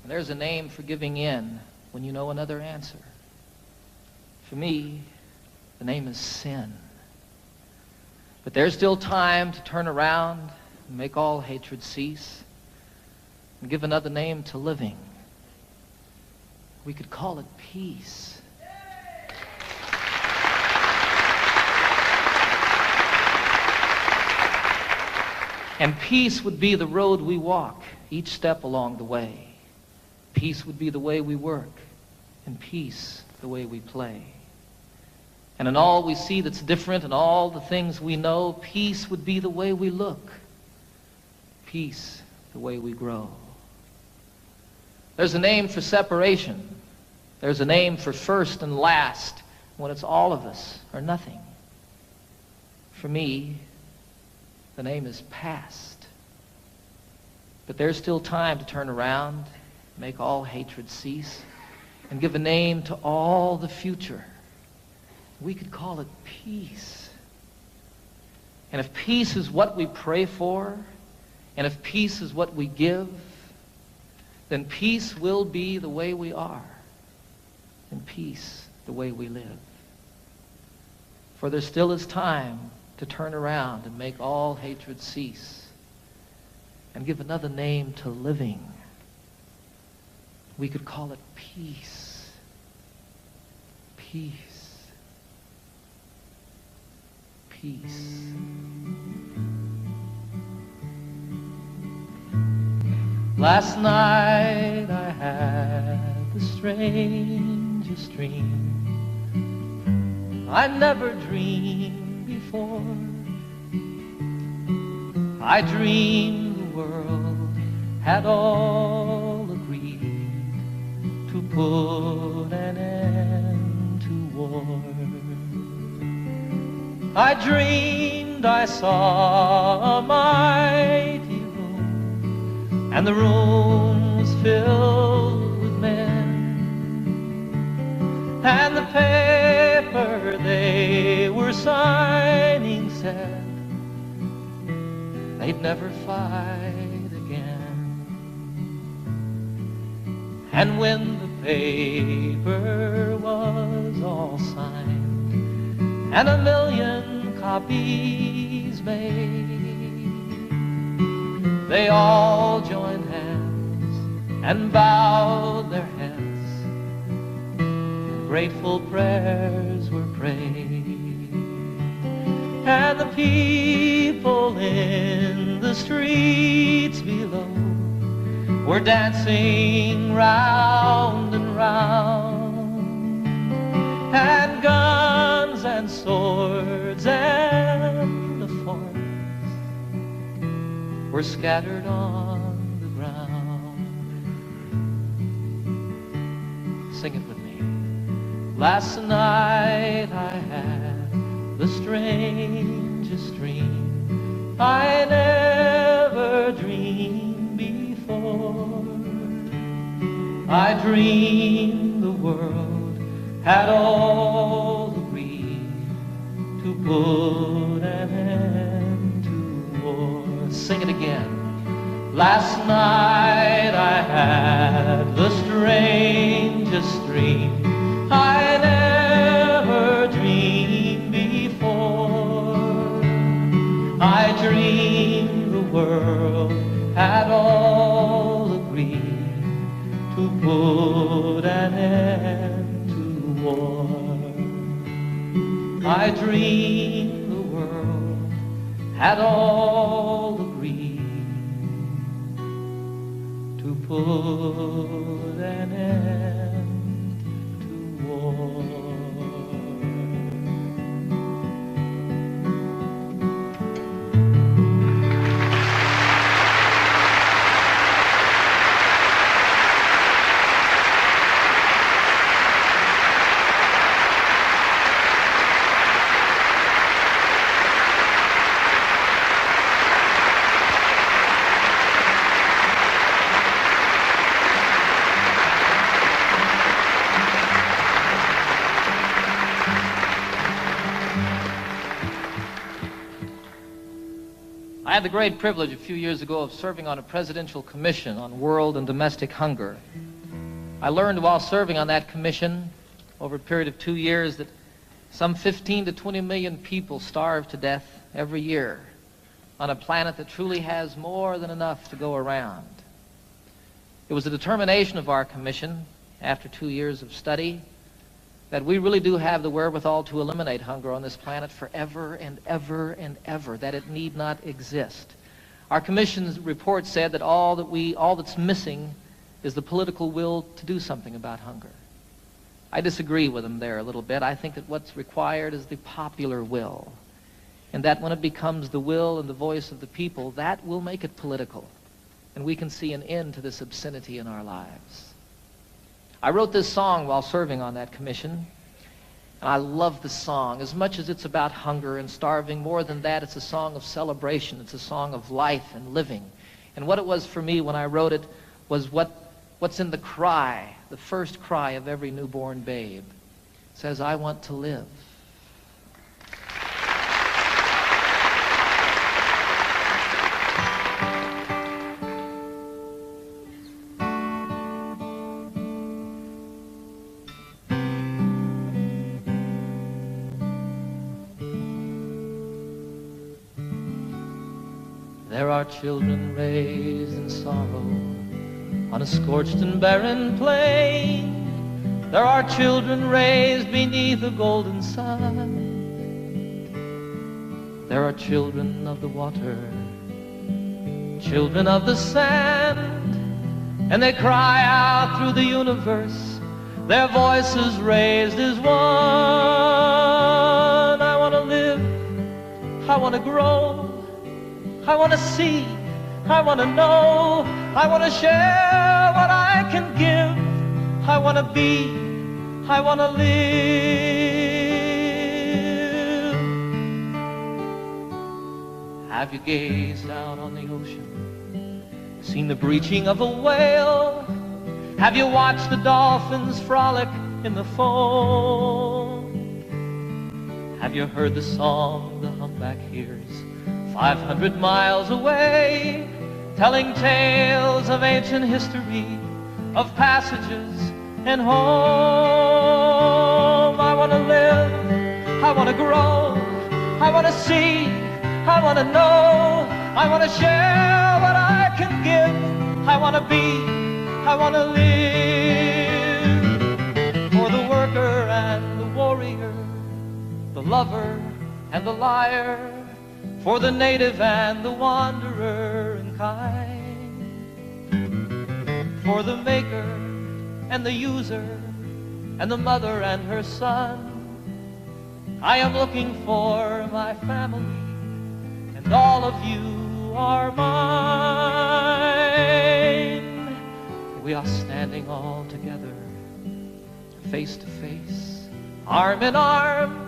And there's a name for giving in when you know another answer. For me, the name is sin. But there's still time to turn around and make all hatred cease and give another name to living. We could call it peace. And peace would be the road we walk each step along the way. Peace would be the way we work, and peace the way we play. And in all we see that's different and all the things we know, peace would be the way we look. Peace the way we grow. There's a name for separation. There's a name for first and last when it's all of us or nothing. For me, the name is past. But there's still time to turn around, make all hatred cease, and give a name to all the future. We could call it peace. And if peace is what we pray for, and if peace is what we give, then peace will be the way we are, and peace the way we live. For there still is time to turn around and make all hatred cease and give another name to living. We could call it peace. Peace. Peace. Last night I had the strangest dream. I never dreamed before. I dreamed the world had all agreed to put an end to war. I dreamed I saw a mighty room, and the room was filled with men, and the paper they were signing said they'd never fight again. And when the paper was all signed and 1,000,000 copies made, they all joined hands and bowed their heads, and grateful prayers were prayed. And the people in the streets below were dancing round and round, and guns and swords and the forms were scattered on the ground. Sing it with me. Last night I had the strangest dream. I never dreamed before. I dreamed the world had all agreed to put an end to war. Sing it again. Last night I had the strangest dream. I never dreamed before. I dreamed the world had all agreed to put an end to war. I dreamed the world had all agreed to put an end to war. had the great privilege a few years ago of serving on a presidential commission on world and domestic hunger. I learned while serving on that commission over a period of 2 years that some 15 to 20 million people starve to death every year on a planet that truly has more than enough to go around. It was the determination of our commission, after 2 years of study, that we really do have the wherewithal to eliminate hunger on this planet forever and ever and ever, that it need not exist. Our commission's report said that all that's missing is the political will to do something about hunger. I disagree with them there a little bit. I think that what's required is the popular will, and that when it becomes the will and the voice of the people, that will make it political, and we can see an end to this obscenity in our lives. I wrote this song while serving on that commission, and I love the song. As much as it's about hunger and starving, more than that, it's a song of celebration. It's a song of life and living. And what it was for me when I wrote it was what's in the cry, the first cry of every newborn babe. It says, I want to live. There are children raised in sorrow on a scorched and barren plain. There are children raised beneath a golden sun. There are children of the water, children of the sand, and they cry out through the universe, their voices raised as one. I want to live, I want to grow, I want to see, I want to know, I want to share what I can give, I want to be, I want to live. Have you gazed out on the ocean, seen the breaching of a whale? Have you watched the dolphins frolic in the foam? Have you heard the song the humpback hears 500 miles away, telling tales of ancient history, of passages and home? I want to live, I want to grow, I want to see, I want to know, I want to share what I can give, I want to be, I want to live. For the worker and the warrior, the lover and the liar, for the native and the wanderer and kind, for the maker and the user and the mother and her son, I am looking for my family, and all of you are mine. We are standing all together, face to face, arm in arm.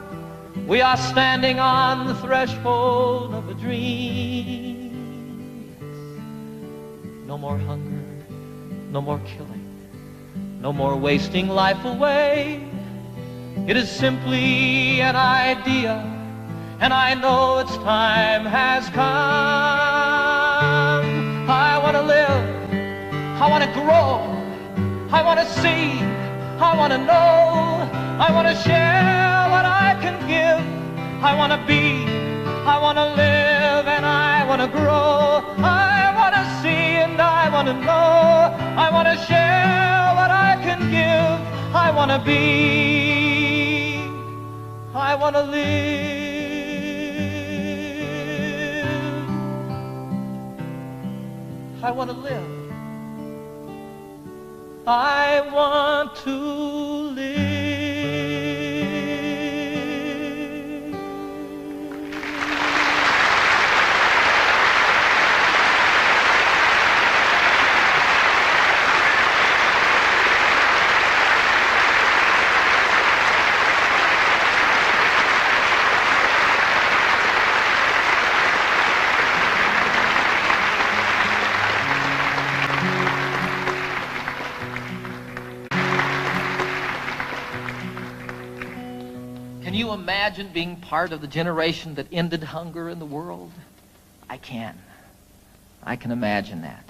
We are standing on the threshold of a dream. No more hunger, no more killing, no more wasting life away. It is simply an idea, and I know its time has come. I want to live, I want to grow, I want to see, I want to know, I want to share what I can give, I want to be, I want to live, and I want to grow, I want to see and I want to know, I want to share what I can give, I want to be, I want to live, I want to live, I want to live. Can you imagine being part of the generation that ended hunger in the world? I can. I can imagine that.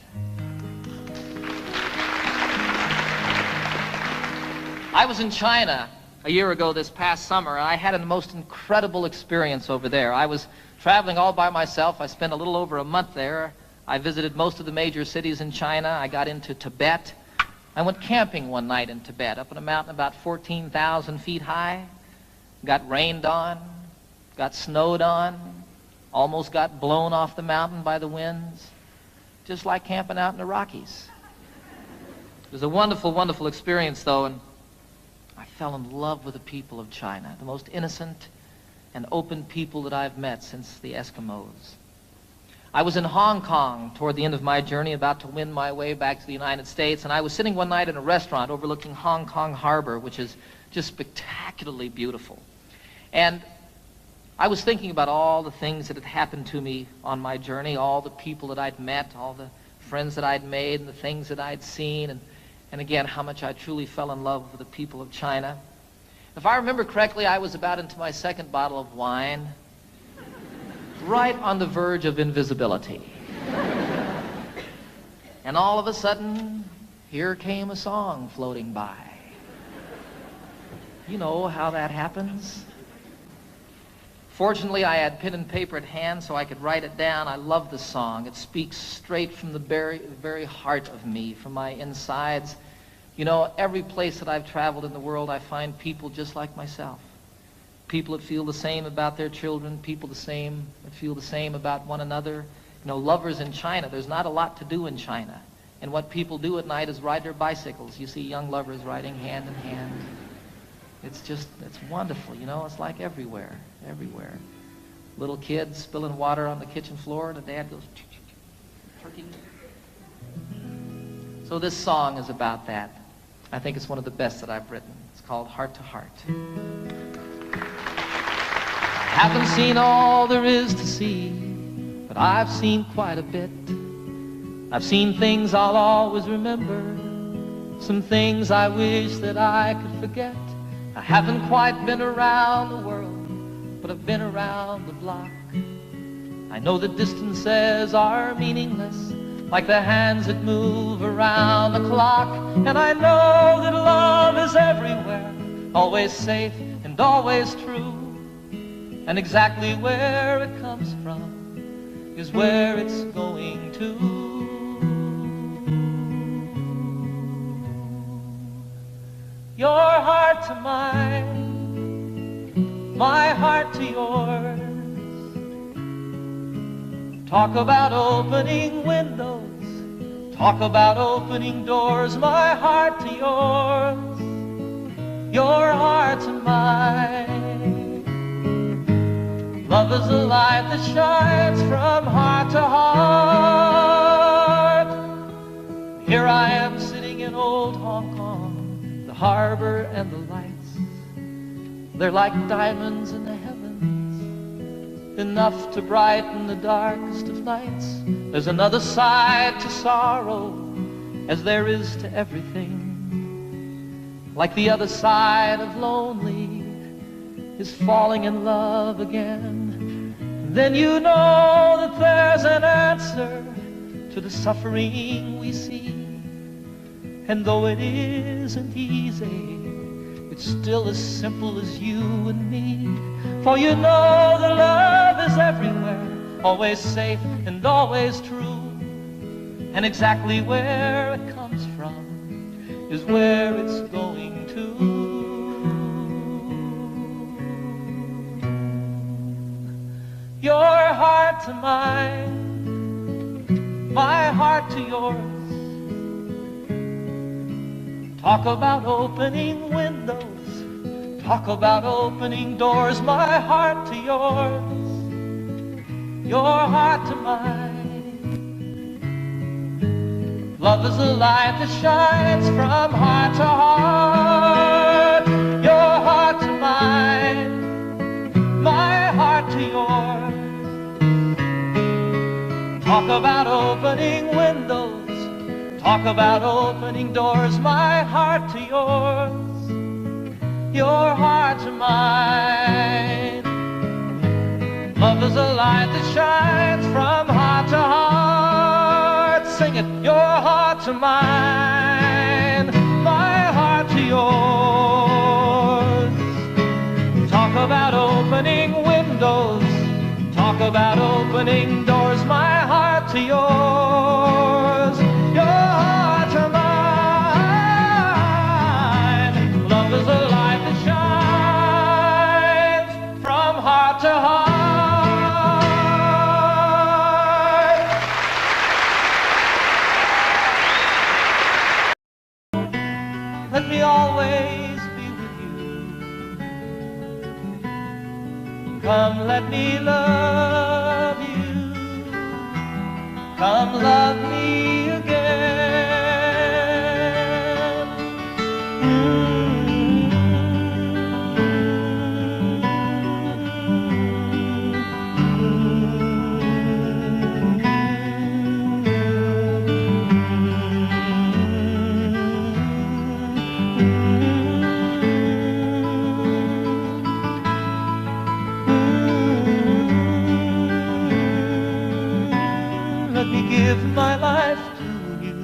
I was in China a year ago this past summer, and I had a most incredible experience over there. I was traveling all by myself. I spent a little over a month there. I visited most of the major cities in China. I got into Tibet. I went camping one night in Tibet, up on a mountain about 14,000 feet high. Got rained on, got snowed on, almost got blown off the mountain by the winds, just like camping out in the Rockies. It was a wonderful, wonderful experience, though, and I fell in love with the people of China, the most innocent and open people that I've met since the Eskimos. I was in Hong Kong toward the end of my journey, about to win my way back to the United States, and I was sitting one night in a restaurant overlooking Hong Kong Harbor, which is just spectacularly beautiful. And I was thinking about all the things that had happened to me on my journey, all the people that I'd met, all the friends that I'd made, and the things that I'd seen, and again, how much I truly fell in love with the people of China. If I remember correctly, I was about into my second bottle of wine, right on the verge of invisibility. And all of a sudden, here came a song floating by. You know how that happens. Fortunately, I had pen and paper at hand so I could write it down. I love the song. It speaks straight from the very heart of me, from my insides. You know, every place that I've traveled in the world, I find people just like myself. People that feel the same about their children, people that feel the same about one another. You know, lovers in China, there's not a lot to do in China. And what people do at night is ride their bicycles. You see young lovers riding hand in hand. It's wonderful, you know, it's like everywhere. Little kids spilling water on the kitchen floor, and the dad goes, turkey. So this song is about that. I think it's one of the best that I've written. It's called Heart to Heart. Haven't seen all there is to see, but I've seen quite a bit. I've seen things I'll always remember, some things I wish that I could forget. I haven't quite been around the world, but I've been around the block. I know that distances are meaningless, like the hands that move around the clock. And I know that love is everywhere, always safe and always true. And exactly where it comes from is where it's going to. Your heart to mine, my heart to yours. Talk about opening windows, talk about opening doors. My heart to yours, your heart to mine. Love is a light that shines from heart to heart. Here I am sitting in old Hong Kong, the harbor and the lights, they're like diamonds in the heavens, enough to brighten the darkest of nights. There's another side to sorrow, as there is to everything. Like the other side of lonely is falling in love again. Then you know that there's an answer to the suffering we see. And though it isn't easy, it's still as simple as you and me. For you know that love is everywhere, always safe and always true. And exactly where it comes from is where it's going to. Your heart to mine, my heart to yours. Talk about opening windows, talk about opening doors. My heart to yours, your heart to mine. Love is a light that shines from heart to heart. Your heart to mine, my heart to yours. Talk about opening windows, talk about opening doors. My heart to yours, your heart to mine. Love is a light that shines from to mine, my heart to yours. Talk about opening windows, talk about opening doors, my heart to yours, your heart to mine. Love is a light that shines from heart to heart. Let me always be with you. Come, let me love you. Come, love me again. Let me give my life to you.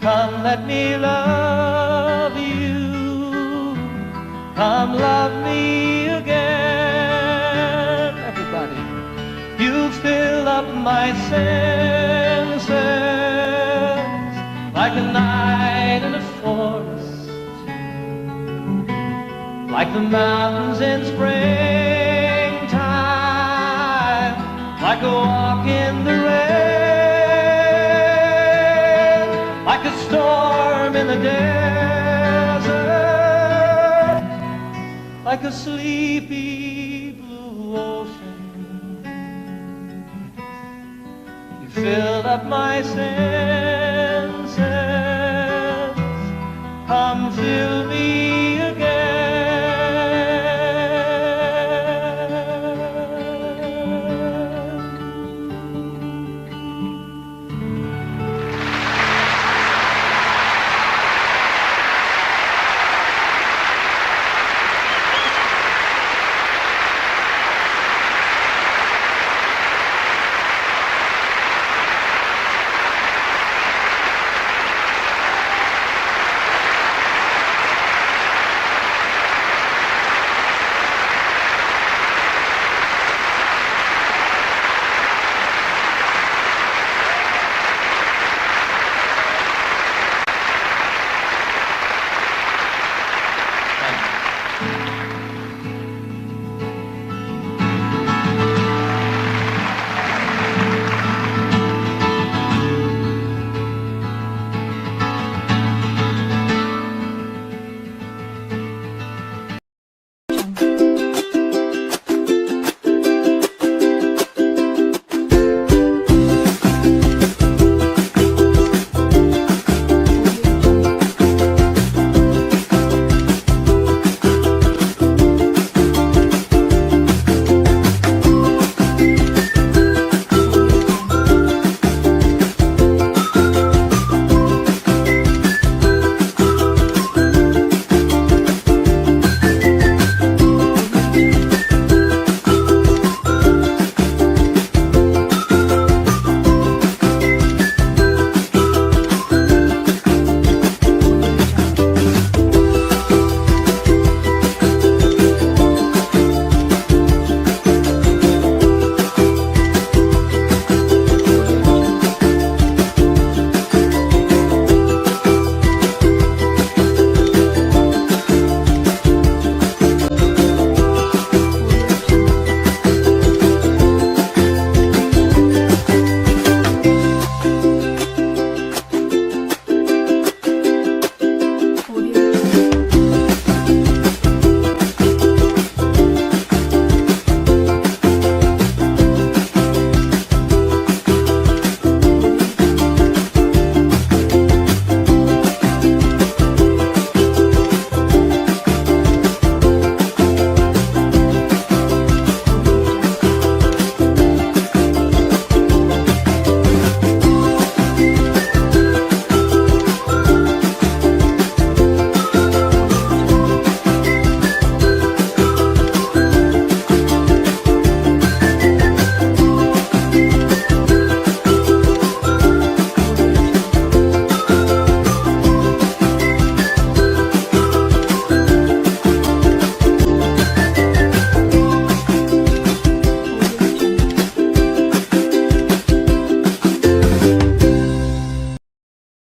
Come, let me love you. Come, love me again. Everybody. You fill up my senses like a night in a forest, like the mountains in springtime, like a walk in the rain, like a storm in the desert, like a sleepy blue ocean. You filled up my senses. Come fill